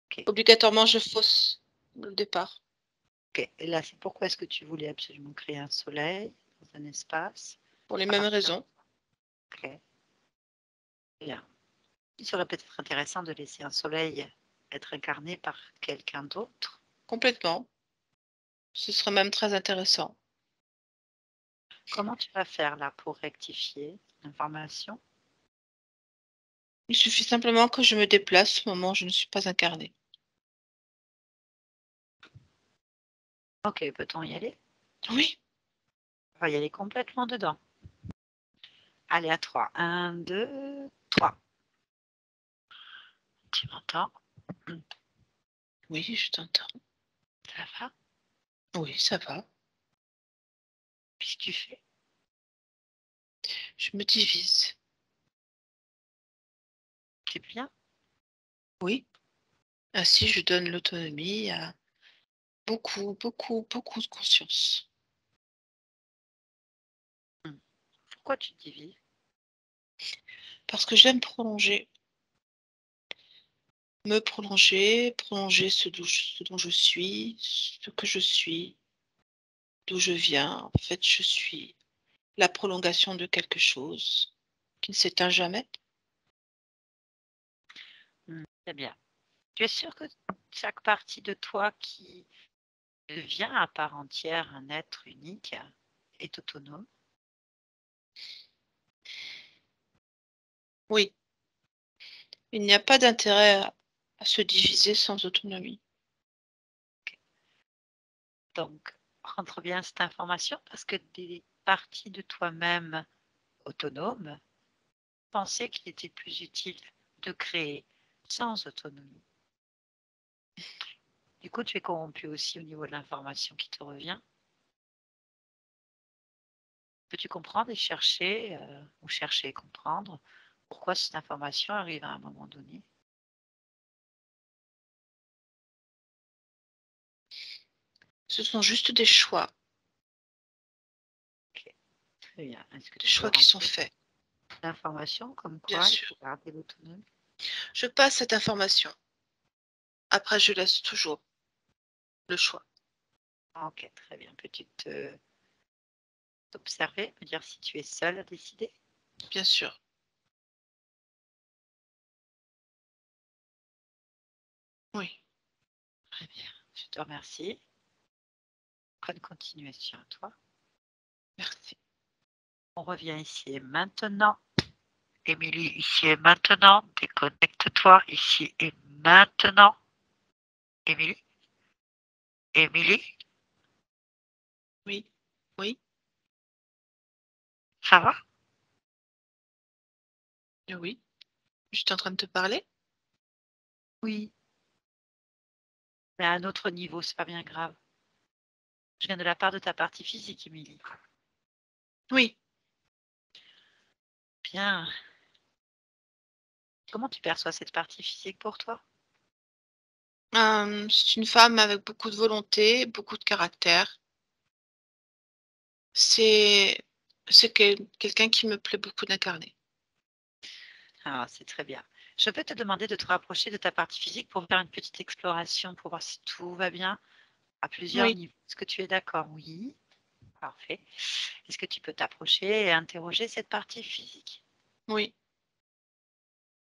Ok. Obligatoirement, je fausse le départ. Ok. Et là, c'est pourquoi est-ce que tu voulais absolument créer un soleil dans un espace? Pour les À mêmes partir. raisons. Ok. Bien. Il serait peut-être intéressant de laisser un soleil être incarné par quelqu'un d'autre. Complètement. Ce serait même très intéressant. Comment tu vas faire là pour rectifier l'information? Il suffit simplement que je me déplace au moment où je ne suis pas incarnée. Ok, peut-on y aller? Oui. On va y aller complètement dedans. Allez, à 3. 1, 2, 3. Tu m'entends? Oui, je t'entends. Ça va? Oui, ça va. Qu'est-ce que tu fais? Je me divise. C'est bien? Oui. Ainsi, je donne l'autonomie à beaucoup, beaucoup, beaucoup de conscience. Mmh. Pourquoi tu te divises? Parce que j'aime prolonger. Me prolonger, prolonger ce dont je suis, ce que je suis, d'où je viens. En fait, je suis la prolongation de quelque chose qui ne s'éteint jamais. Très bien. Tu es sûr que chaque partie de toi qui devient à part entière un être unique est autonome? Oui, il n'y a pas d'intérêt à se diviser sans autonomie. Donc, rentre bien cette information parce que des parties de toi-même autonomes pensaient qu'il était plus utile de créer sans autonomie. Du coup, tu es corrompu aussi au niveau de l'information qui te revient. Peux-tu comprendre et chercher, ou chercher et comprendre pourquoi cette information arrive à un moment donné? Ce sont juste des choix Très bien. Est-ce que des tu peux choix qui sont rentrer faits, l'information comme bien quoi il sûr. faut garder l'autonomie? Je passe cette information. Après, je laisse toujours le choix. Ok, très bien. Peux-tu t'observer, me dire si tu es seule à décider? Bien sûr. Oui, Très bien. Je te remercie. Bonne continuation à toi. merci. On revient ici et maintenant. Émilie, ici et maintenant. Déconnecte-toi ici et maintenant. Émilie, Émilie, Oui, oui, ça va? oui. J'étais en train de te parler. Oui. Mais à un autre niveau, c'est pas bien grave. Je viens de la part de ta partie physique, Émilie. Oui. Bien. Comment tu perçois cette partie physique pour toi? C'est une femme avec beaucoup de volonté, beaucoup de caractère. C'est quelqu'un qui me plaît beaucoup d'incarner. Ah, c'est très bien. Je peux te demander de te rapprocher de ta partie physique pour faire une petite exploration pour voir si tout va bien à plusieurs Oui, niveaux. Est-ce que tu es d'accord? Oui. Parfait. Est-ce que tu peux t'approcher et interroger cette partie physique? oui,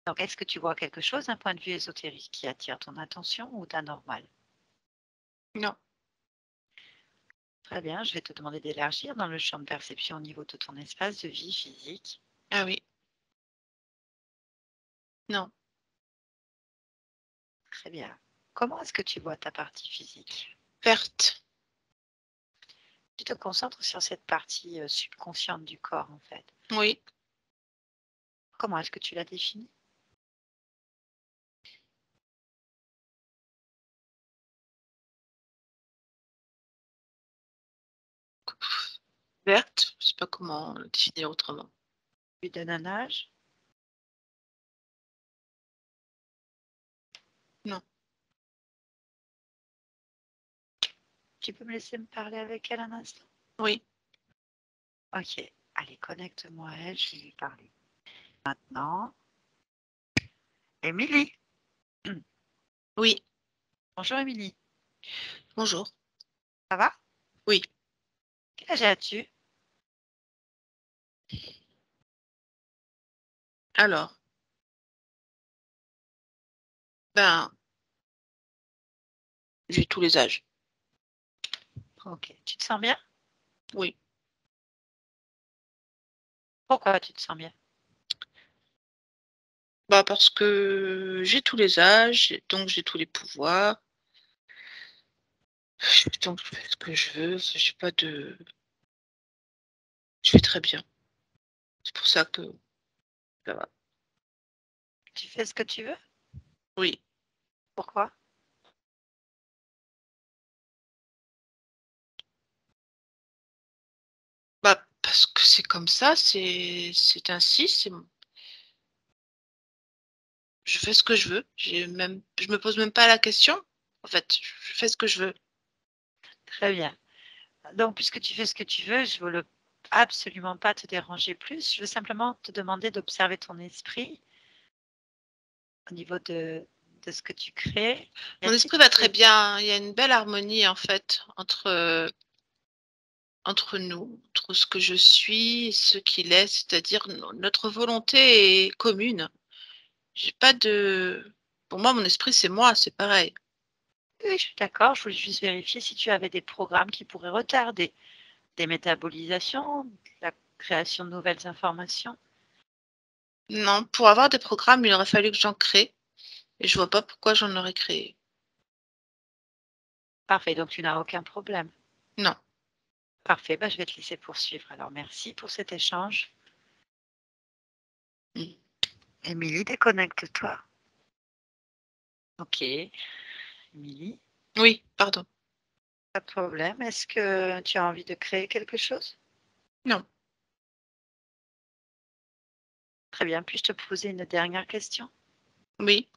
Donc, est-ce que tu vois quelque chose d'un point de vue ésotérique qui attire ton attention ou d'anormal? non, Très bien, je vais te demander d'élargir dans le champ de perception au niveau de ton espace de vie physique. ah oui, non. Très bien. Comment est-ce que tu vois ta partie physique? Verte, Tu te concentres sur cette partie subconsciente du corps, en fait. oui. Comment est-ce que tu la définis? Verte, je sais pas comment le définir autrement. Tu lui donnes un âge? Non, Tu peux me laisser me parler avec elle un instant? oui, Ok, allez, connecte-moi à elle, je vais lui parler. Maintenant, Émilie. oui. Bonjour Émilie, Bonjour. ça va? Oui. Quel âge as-tu? Alors, ben, j'ai tous les âges. Ok, tu te sens bien? Oui. Pourquoi tu te sens bien? Bah parce que j'ai tous les âges, donc j'ai tous les pouvoirs. Donc je fais ce que je veux. J'ai pas de. Je vais très bien. C'est pour ça que ça va. Tu fais ce que tu veux? Oui. Pourquoi? Parce que c'est comme ça, c'est ainsi, je fais ce que je veux. Je me pose même pas la question. En fait, je fais ce que je veux. Très bien. Donc, puisque tu fais ce que tu veux, je ne veux absolument pas te déranger plus. Je veux simplement te demander d'observer ton esprit au niveau de ce que tu crées. Mon esprit va très bien. Il y a une belle harmonie, en fait, entre nous, entre ce que je suis et ce qu'il est, c'est-à-dire notre volonté est commune. J'ai pas de. Pour moi, mon esprit, c'est moi, c'est pareil. Oui, je suis d'accord. Je voulais juste vérifier si tu avais des programmes qui pourraient retarder des métabolisations, la création de nouvelles informations. Non, pour avoir des programmes, il aurait fallu que j'en crée. Et je vois pas pourquoi j'en aurais créé. Parfait, donc tu n'as aucun problème. Non. Parfait, je vais te laisser poursuivre. Alors, merci pour cet échange. Émilie, déconnecte-toi. Ok, Émilie. Oui, pardon. Pas de problème. Est-ce que tu as envie de créer quelque chose? Non. Très bien. Puis-je te poser une dernière question? Oui.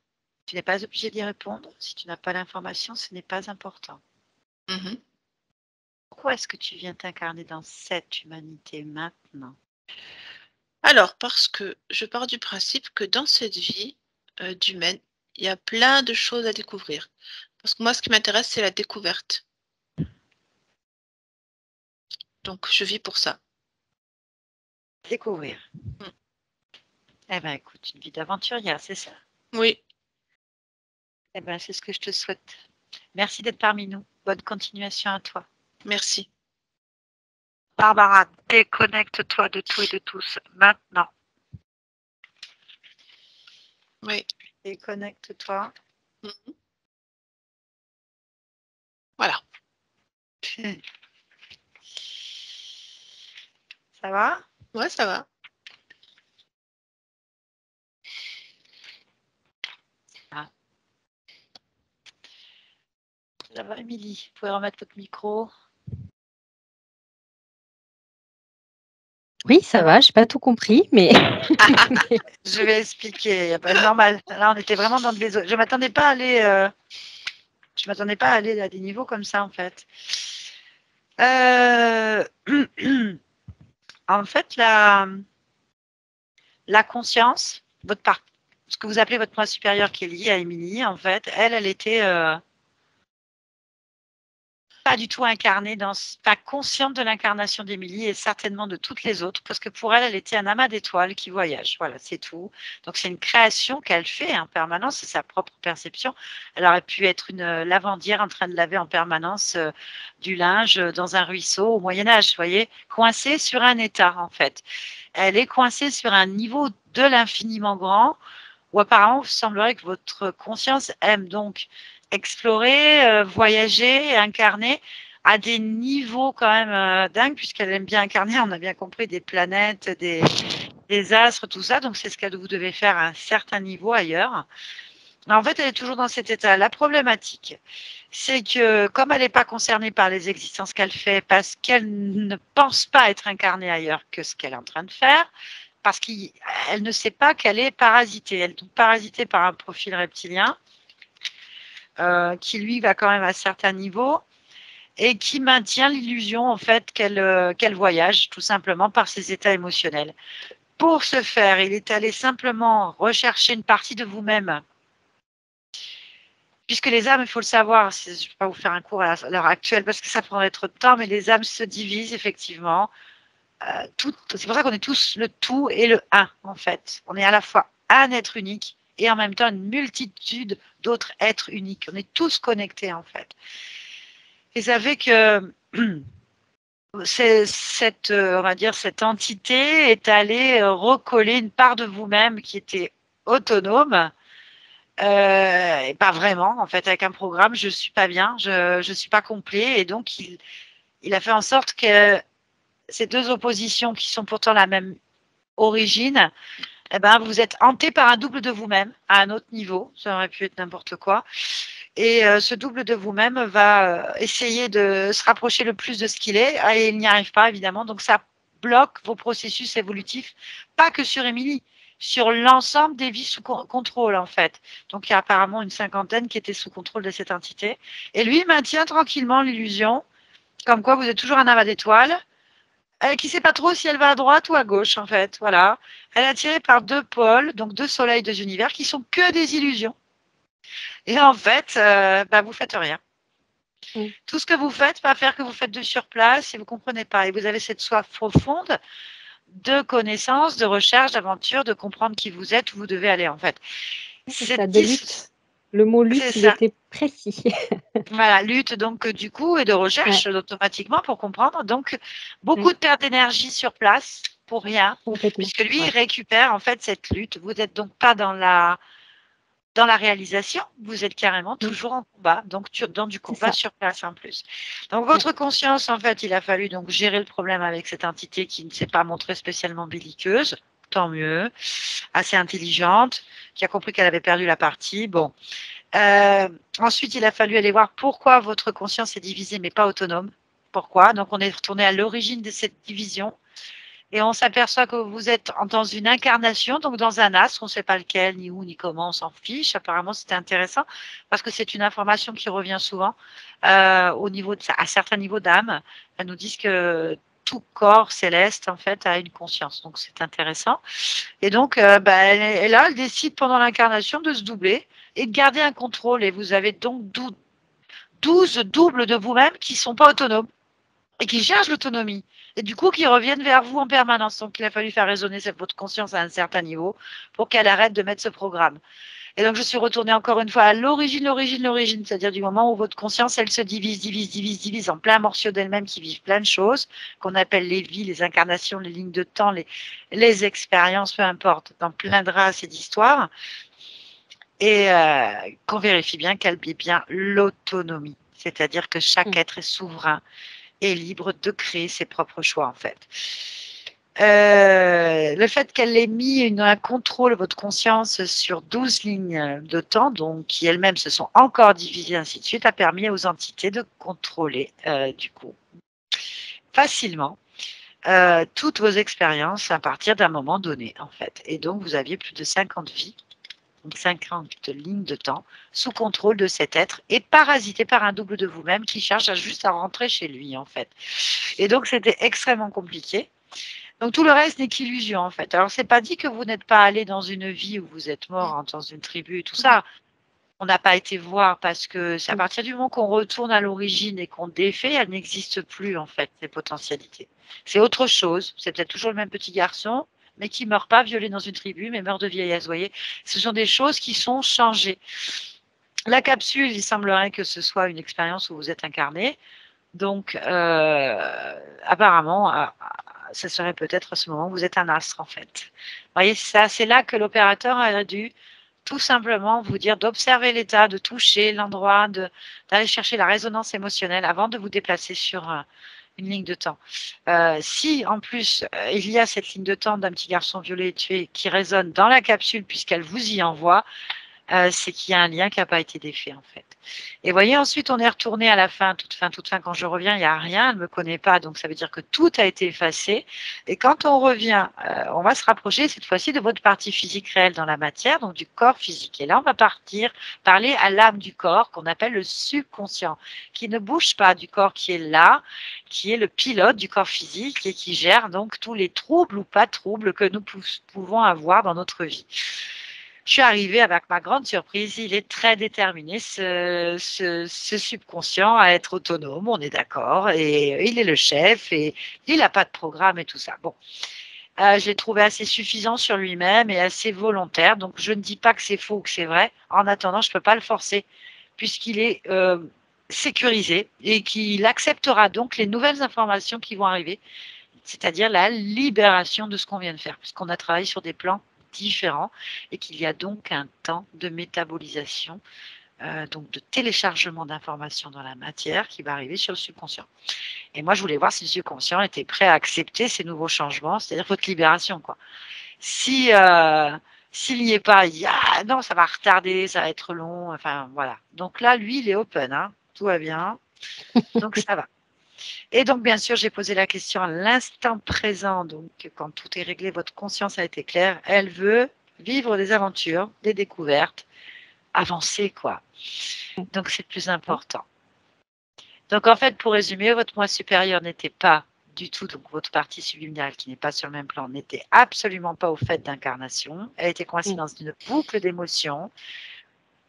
Tu n'es pas obligé d'y répondre. Si tu n'as pas l'information, ce n'est pas important. Pourquoi est-ce que tu viens t'incarner dans cette humanité maintenant? Alors, parce que je pars du principe que dans cette vie d'humaine, il y a plein de choses à découvrir. Parce que moi, ce qui m'intéresse, c'est la découverte. Donc, je vis pour ça. Découvrir. Eh bien, écoute, une vie d'aventurière, c'est ça? Oui. Eh bien, c'est ce que je te souhaite. Merci d'être parmi nous. Bonne continuation à toi. Merci. Barbara, déconnecte-toi de tout et de tous maintenant. Oui. Déconnecte-toi. Voilà. Ça va? Ouais, ça va. Ça va, Émilie? Vous pouvez remettre votre micro? Oui, ça va, je n'ai pas tout compris, mais Je vais expliquer. Normal. Là, on était vraiment dans des eaux. Je m'attendais pas à aller. Je m'attendais pas à aller à des niveaux comme ça, en fait. En fait, la conscience, ce que vous appelez votre moi supérieur qui est lié à Émilie, en fait, elle était pas du tout incarnée, pas consciente de l'incarnation d'Émilie et certainement de toutes les autres, parce que pour elle, elle était un amas d'étoiles qui voyage. Voilà, c'est tout. Donc, c'est une création qu'elle fait en permanence, c'est sa propre perception. Elle aurait pu être une lavandière en train de laver en permanence du linge dans un ruisseau au Moyen-Âge, vous voyez, coincée sur un état, en fait. Elle est coincée sur un niveau de l'infiniment grand où apparemment, il semblerait que votre conscience aime donc explorer, voyager, incarner à des niveaux quand même dingues, puisqu'elle aime bien incarner, on a bien compris, des planètes, des astres, tout ça. Donc, c'est ce que vous devez faire à un certain niveau ailleurs. Mais en fait, elle est toujours dans cet état. La problématique, c'est que comme elle n'est pas concernée par les existences qu'elle fait, parce qu'elle ne pense pas être incarnée ailleurs que ce qu'elle est en train de faire, parce qu'elle ne sait pas qu'elle est parasitée. Elle est parasitée par un profil reptilien qui, lui, va quand même à certains niveaux et qui maintient l'illusion, en fait, qu'elle voyage, tout simplement par ses états émotionnels. Pour ce faire, il est allé simplement rechercher une partie de vous-même. Puisque les âmes, il faut le savoir, je ne vais pas vous faire un cours à l'heure actuelle parce que ça prendrait trop de temps, mais les âmes se divisent effectivement. C'est pour ça qu'on est tous le tout et le un, en fait. On est à la fois un être unique et en même temps une multitude d'autres êtres uniques. On est tous connectés, en fait. Et vous savez que on va dire, cette entité est allée recoller une part de vous-même qui était autonome. Et pas vraiment, en fait, avec un programme, je ne suis pas bien, je ne suis pas complet. Et donc, il a fait en sorte que ces deux oppositions qui sont pourtant la même origine, eh ben, vous êtes hanté par un double de vous-même à un autre niveau. Ça aurait pu être n'importe quoi. Et ce double de vous-même va essayer de se rapprocher le plus de ce qu'il est. Et il n'y arrive pas, évidemment. Donc, ça bloque vos processus évolutifs, pas que sur Émilie, sur l'ensemble des vies sous contrôle, en fait. Donc, il y a apparemment une cinquantaine qui étaient sous contrôle de cette entité. Et lui maintient tranquillement l'illusion, comme quoi vous êtes toujours un amas d'étoiles, qui ne sait pas trop si elle va à droite ou à gauche, en fait. Voilà. Elle est attirée par deux pôles, donc deux soleils, deux univers, qui sont que des illusions. Et en fait, vous faites rien. Tout ce que vous faites va faire que vous faites de surplace et vous ne comprenez pas. Et vous avez cette soif profonde de connaissance, de recherche, d'aventure, de comprendre qui vous êtes, où vous devez aller, en fait. C'est ça, de lutte. Le mot lutte, il était précis. Voilà, lutte donc du coup et de recherche automatiquement pour comprendre. Donc, beaucoup de perte d'énergie sur place pour rien, puisque lui, il récupère en fait cette lutte. Vous n'êtes donc pas dans la réalisation, vous êtes carrément toujours en combat, donc dans du combat sur place en plus. Donc, votre conscience, en fait, il a fallu donc gérer le problème avec cette entité qui ne s'est pas montrée spécialement belliqueuse, tant mieux, assez intelligente, qui a compris qu'elle avait perdu la partie. Bon. Ensuite, il a fallu aller voir pourquoi votre conscience est divisée mais pas autonome. Pourquoi? Donc, on est retourné à l'origine de cette division et on s'aperçoit que vous êtes dans une incarnation, donc dans un astre, on ne sait pas lequel, ni où, ni comment, on s'en fiche. Apparemment, c'était intéressant parce que c'est une information qui revient souvent au niveau à certains niveaux d'âme. Elles nous disent que tout corps céleste, en fait, a une conscience. Donc, c'est intéressant. Et donc, elle décide pendant l'incarnation de se doubler et de garder un contrôle. Et vous avez donc 12 doubles de vous-même qui ne sont pas autonomes et qui cherchent l'autonomie. Et du coup, qui reviennent vers vous en permanence. Donc, il a fallu faire résonner votre conscience à un certain niveau pour qu'elle arrête de mettre ce programme. Et donc, je suis retournée encore une fois à l'origine, c'est-à-dire du moment où votre conscience, elle se divise en plein morceaux d'elle-même qui vivent plein de choses, qu'on appelle les vies, les incarnations, les lignes de temps, les expériences, peu importe, dans plein de races et d'histoires. Et qu'on vérifie bien qu'elle vit bien l'autonomie, c'est-à-dire que chaque être est souverain et libre de créer ses propres choix, en fait. Le fait qu'elle ait mis un contrôle, votre conscience, sur 12 lignes de temps, donc qui elles-mêmes se sont encore divisées, ainsi de suite, a permis aux entités de contrôler, du coup, facilement, toutes vos expériences à partir d'un moment donné, en fait. Et donc, vous aviez plus de 50 vies, donc 50 lignes de temps, sous contrôle de cet être et parasité par un double de vous-même qui cherche juste à rentrer chez lui, en fait. Et donc, c'était extrêmement compliqué. Donc, tout le reste n'est qu'illusion, en fait. Alors, c'est pas dit que vous n'êtes pas allé dans une vie où vous êtes mort dans une tribu et tout ça. On n'a pas été voir parce que c'est à partir du moment qu'on retourne à l'origine et qu'on défait, elles n'existent plus, en fait, ces potentialités. C'est autre chose. C'est peut-être toujours le même petit garçon, mais qui ne meurt pas violé dans une tribu, mais meurt de vieillesse. Vous voyez, ce sont des choses qui sont changées. La capsule, il semblerait que ce soit une expérience où vous êtes incarné. Donc, apparemment, ce serait peut-être à ce moment où vous êtes un astre, en fait. Vous voyez, c'est là que l'opérateur a dû tout simplement vous dire d'observer l'état, de toucher l'endroit, d'aller chercher la résonance émotionnelle avant de vous déplacer sur une ligne de temps. Si en plus il y a cette ligne de temps d'un petit garçon violé tué qui résonne dans la capsule puisqu'elle vous y envoie, c'est qu'il y a un lien qui n'a pas été défait, en fait. Et vous voyez, ensuite, on est retourné à la fin, toute fin, quand je reviens, il n'y a rien, elle ne me connaît pas, donc ça veut dire que tout a été effacé. Et quand on revient, on va se rapprocher cette fois-ci de votre partie physique réelle dans la matière, donc du corps physique. Et là, on va parler à l'âme du corps, qu'on appelle le subconscient, qui ne bouge pas du corps qui est là, qui est le pilote du corps physique et qui gère donc tous les troubles ou pas troubles que nous pouvons avoir dans notre vie. Je suis arrivée avec ma grande surprise, il est très déterminé, ce subconscient, à être autonome, on est d'accord, et il est le chef, et il n'a pas de programme et tout ça. Bon, je l'ai trouvé assez suffisant sur lui-même et assez volontaire, donc je ne dis pas que c'est faux ou que c'est vrai. En attendant, je ne peux pas le forcer, puisqu'il est sécurisé et qu'il acceptera donc les nouvelles informations qui vont arriver, c'est-à-dire la libération de ce qu'on vient de faire, puisqu'on a travaillé sur des plans différents et qu'il y a donc un temps de métabolisation, donc de téléchargement d'informations dans la matière qui va arriver sur le subconscient. Et moi, je voulais voir si le subconscient était prêt à accepter ces nouveaux changements, c'est-à-dire votre libération, quoi. Si s'il n'y est pas, il dit ah non, ça va retarder, ça va être long, enfin voilà. Donc là, lui, il est open, hein, tout va bien, donc ça va. Et donc, bien sûr, j'ai posé la question à l'instant présent. Donc, quand tout est réglé, votre conscience a été claire. Elle veut vivre des aventures, des découvertes, avancer, quoi. Donc, c'est le plus important. Donc, en fait, pour résumer, votre moi supérieur n'était pas du tout, donc votre partie subliminale qui n'est pas sur le même plan, n'était absolument pas au fait d'incarnation. Elle était coincée dans une boucle d'émotions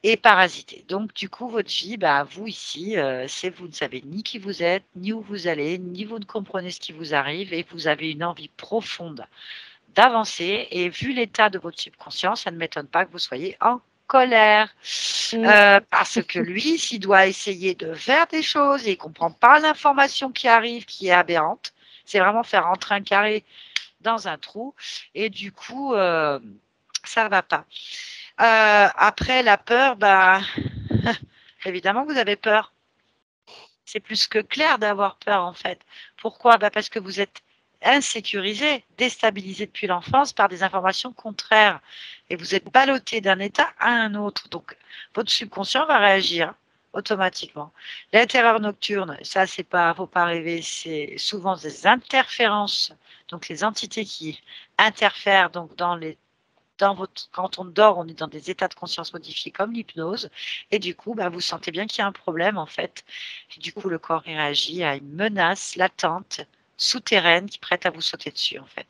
et parasitée. Donc, du coup, votre vie, vous ici, c'est vous ne savez ni qui vous êtes, ni où vous allez, ni vous ne comprenez ce qui vous arrive et vous avez une envie profonde d'avancer. Et vu l'état de votre subconscient, ça ne m'étonne pas que vous soyez en colère. Parce que lui, s'il doit essayer de faire des choses et il ne comprend pas l'information qui arrive, qui est aberrante, c'est vraiment faire rentrer un carré dans un trou. Et du coup, ça ne va pas. Après, la peur, évidemment, vous avez peur. C'est plus que clair d'avoir peur, en fait. Pourquoi? Parce que vous êtes insécurisé, déstabilisé depuis l'enfance par des informations contraires. Et vous êtes ballotté d'un état à un autre. Donc, votre subconscient va réagir automatiquement. Les terreurs nocturnes, ça, c'est pas, faut pas rêver, c'est souvent des interférences. Donc, les entités qui interfèrent donc quand on dort, on est dans des états de conscience modifiés comme l'hypnose. Et du coup, vous sentez bien qu'il y a un problème, en fait. Et du coup, le corps réagit à une menace latente, souterraine, qui prête à vous sauter dessus, en fait.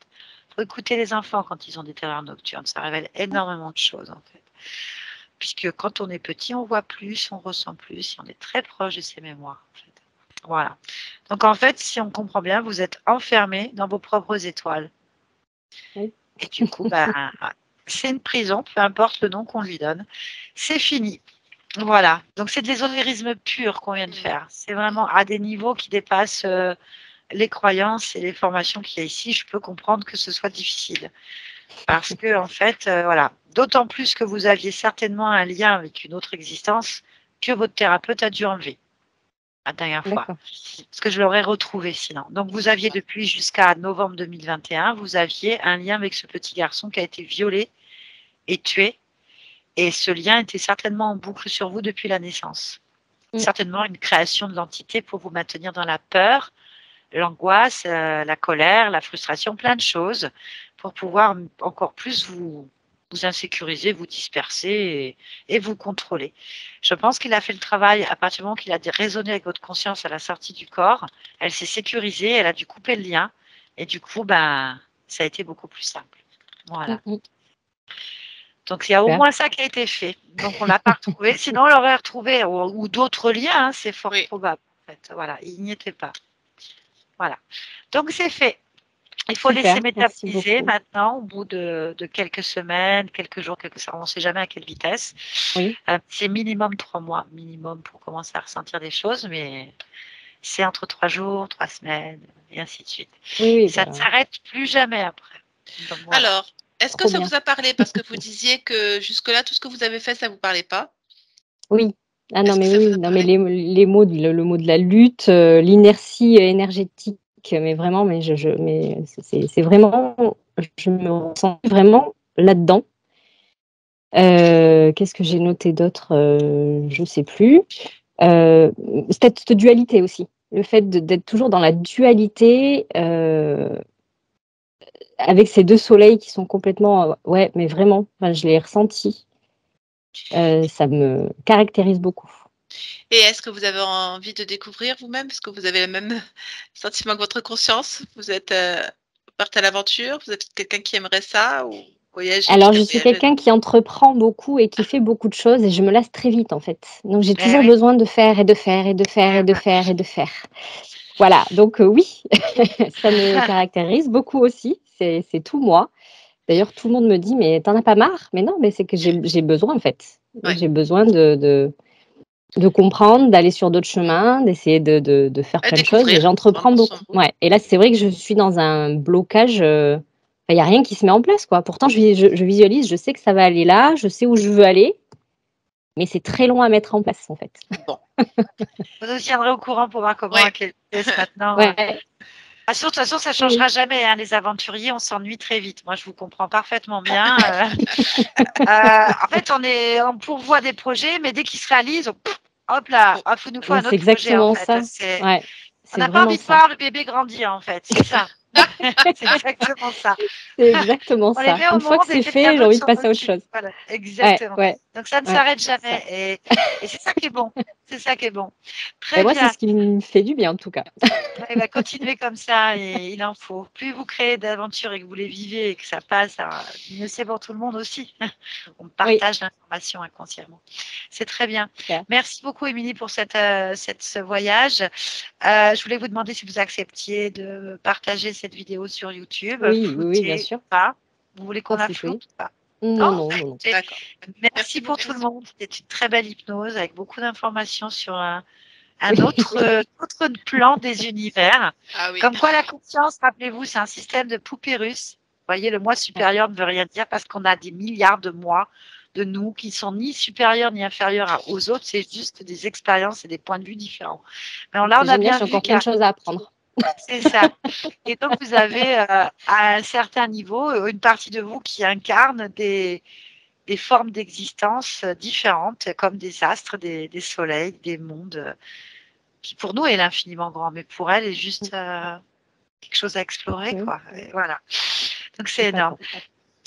Il faut écouter les enfants quand ils ont des terreurs nocturnes. Ça révèle énormément de choses, en fait. Puisque quand on est petit, on voit plus, on ressent plus, et on est très proche de ses mémoires, en fait. Voilà. Donc, en fait, si on comprend bien, vous êtes enfermé dans vos propres étoiles. Oui. Et du coup, c'est une prison, peu importe le nom qu'on lui donne. C'est fini. Voilà. Donc, c'est de l'ésotérisme pur qu'on vient de faire. C'est vraiment à des niveaux qui dépassent les croyances et les formations qu'il y a ici. Je peux comprendre que ce soit difficile. Parce que, en fait, voilà. D'autant plus que vous aviez certainement un lien avec une autre existence que votre thérapeute a dû enlever la dernière fois. Parce que je l'aurais retrouvé sinon. Donc, vous aviez depuis jusqu'à novembre 2021, vous aviez un lien avec ce petit garçon qui a été violé et tué. Et ce lien était certainement en boucle sur vous depuis la naissance. Certainement une création de l'entité pour vous maintenir dans la peur, l'angoisse, la colère, la frustration, plein de choses pour pouvoir encore plus vous insécuriser, vous disperser et vous contrôler. Je pense qu'il a fait le travail à partir du moment qu'il a résonné avec votre conscience à la sortie du corps. Elle s'est sécurisée, elle a dû couper le lien et du coup, ça a été beaucoup plus simple. Voilà. Donc, il y a au moins ça qui a été fait. Donc, on ne l'a pas retrouvé. Sinon, on l'aurait retrouvé ou d'autres liens, c'est fort probable. En fait. Voilà, il n'y était pas. Voilà. Donc, c'est fait. Il faut laisser métaboliser maintenant au bout de quelques semaines, quelques jours, on ne sait jamais à quelle vitesse. Oui. C'est minimum 3 mois, minimum pour commencer à ressentir des choses, mais c'est entre 3 jours, 3 semaines, et ainsi de suite. Oui, ça ne s'arrête plus jamais après. Donc, voilà. Alors, est-ce que ça vous a parlé? Parce que vous disiez que jusque-là, tout ce que vous avez fait, ça ne vous parlait pas? Oui. Ah non, mais oui, non, mais les mots, le mot de la lutte, l'inertie énergétique, mais vraiment, mais c'est vraiment, je me ressens vraiment là-dedans. Qu'est-ce que j'ai noté d'autre? Je ne sais plus. Cette dualité aussi. Le fait d'être toujours dans la dualité avec ces deux soleils qui sont complètement... ouais, mais vraiment, je l'ai ressenti. Ça me caractérise beaucoup. Et est-ce que vous avez envie de découvrir vous-même? Est-ce que vous avez le même sentiment que votre conscience? Vous êtes partie à l'aventure? Vous êtes quelqu'un qui aimerait ça ou voyager? Alors, je suis quelqu'un qui entreprend beaucoup et qui fait beaucoup de choses et je me lasse très vite en fait. Donc, j'ai toujours besoin de faire et de faire et de faire et de faire et de faire. Voilà, donc oui, ça me caractérise beaucoup aussi. C'est tout moi. D'ailleurs, tout le monde me dit, mais t'en as pas marre? Mais non, mais c'est que j'ai besoin en fait. J'ai besoin de comprendre, d'aller sur d'autres chemins, d'essayer de faire plein de choses et j'entreprends beaucoup. Ouais. Et là, c'est vrai que je suis dans un blocage. Il n'y a rien qui se met en place, quoi. Pourtant, je visualise, je sais que ça va aller là, je sais où je veux aller, mais c'est très long à mettre en place, en fait. Bon. Vous nous tiendrez au courant pour voir comment à quelle vitesse maintenant. Ouais. De toute façon, ça ne changera jamais. Hein, les aventuriers, on s'ennuie très vite. Moi, je vous comprends parfaitement bien. En fait, on pourvoit des projets, mais dès qu'ils se réalisent, hop là, il nous faut un autre projet. En fait. C'est exactement ça. Ouais. On n'a pas envie de voir le bébé grandir, en fait. C'est ça. C'est exactement ça. C'est exactement On les ça. met au Une fois que monde et c'est quelqu'un fait, j'ai d'autre envie de s'en passer à autre occupe. chose. Voilà, Ouais, exactement. ouais, Donc ça ne ouais, s'arrête c'est ça. jamais. Et c'est ça qui est bon. C'est ça qui est bon. Et Très moi, c'est bien. ce qui me fait du bien, en tout cas. Eh ben, continuez comme ça, et il en faut. Plus vous créez d'aventures et que vous les vivez et que ça passe, mieux c'est pour tout le monde aussi. On Oui, partage l'information inconsciemment. C'est très bien. super. Merci beaucoup, Émilie, pour ce voyage. Je voulais vous demander si vous acceptiez de partager cette vidéo sur YouTube, Oui, oui, oui, bien floutée ou sûr. pas. Vous voulez qu'on Sans la souci. floute ou pas? Non, Non, non, bah, non, non. écoutez, D'accord. merci Merci pour beaucoup. tout le monde. C'était une très belle hypnose avec beaucoup d'informations sur un Oui, autre plan des univers. Ah oui. Comme quoi la conscience, rappelez-vous, c'est un système de poupée russe. Vous voyez, le moi ouais, supérieur ne veut rien dire parce qu'on a des milliards de moi, de nous, qui sont ni supérieurs ni inférieurs aux autres. C'est juste des expériences et des points de vue différents. Mais là, c'est on a génial, bien j'ai vu encore plein de qu'à choses à apprendre. c'est ça. Et donc, vous avez à un certain niveau une partie de vous qui incarne des formes d'existence différentes, comme des astres, des soleils, des mondes, qui pour nous est l'infiniment grand, mais pour elle est juste quelque chose à explorer, Oui, quoi. Et voilà. Donc c'est énorme. complètement.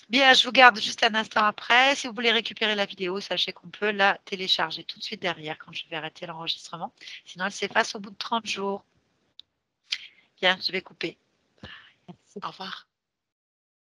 Bien, je vous garde juste un instant après. Si vous voulez récupérer la vidéo, sachez qu'on peut la télécharger tout de suite derrière quand je vais arrêter l'enregistrement. Sinon, elle s'efface au bout de 30 jours. Bien, je vais couper. Merci. Au revoir.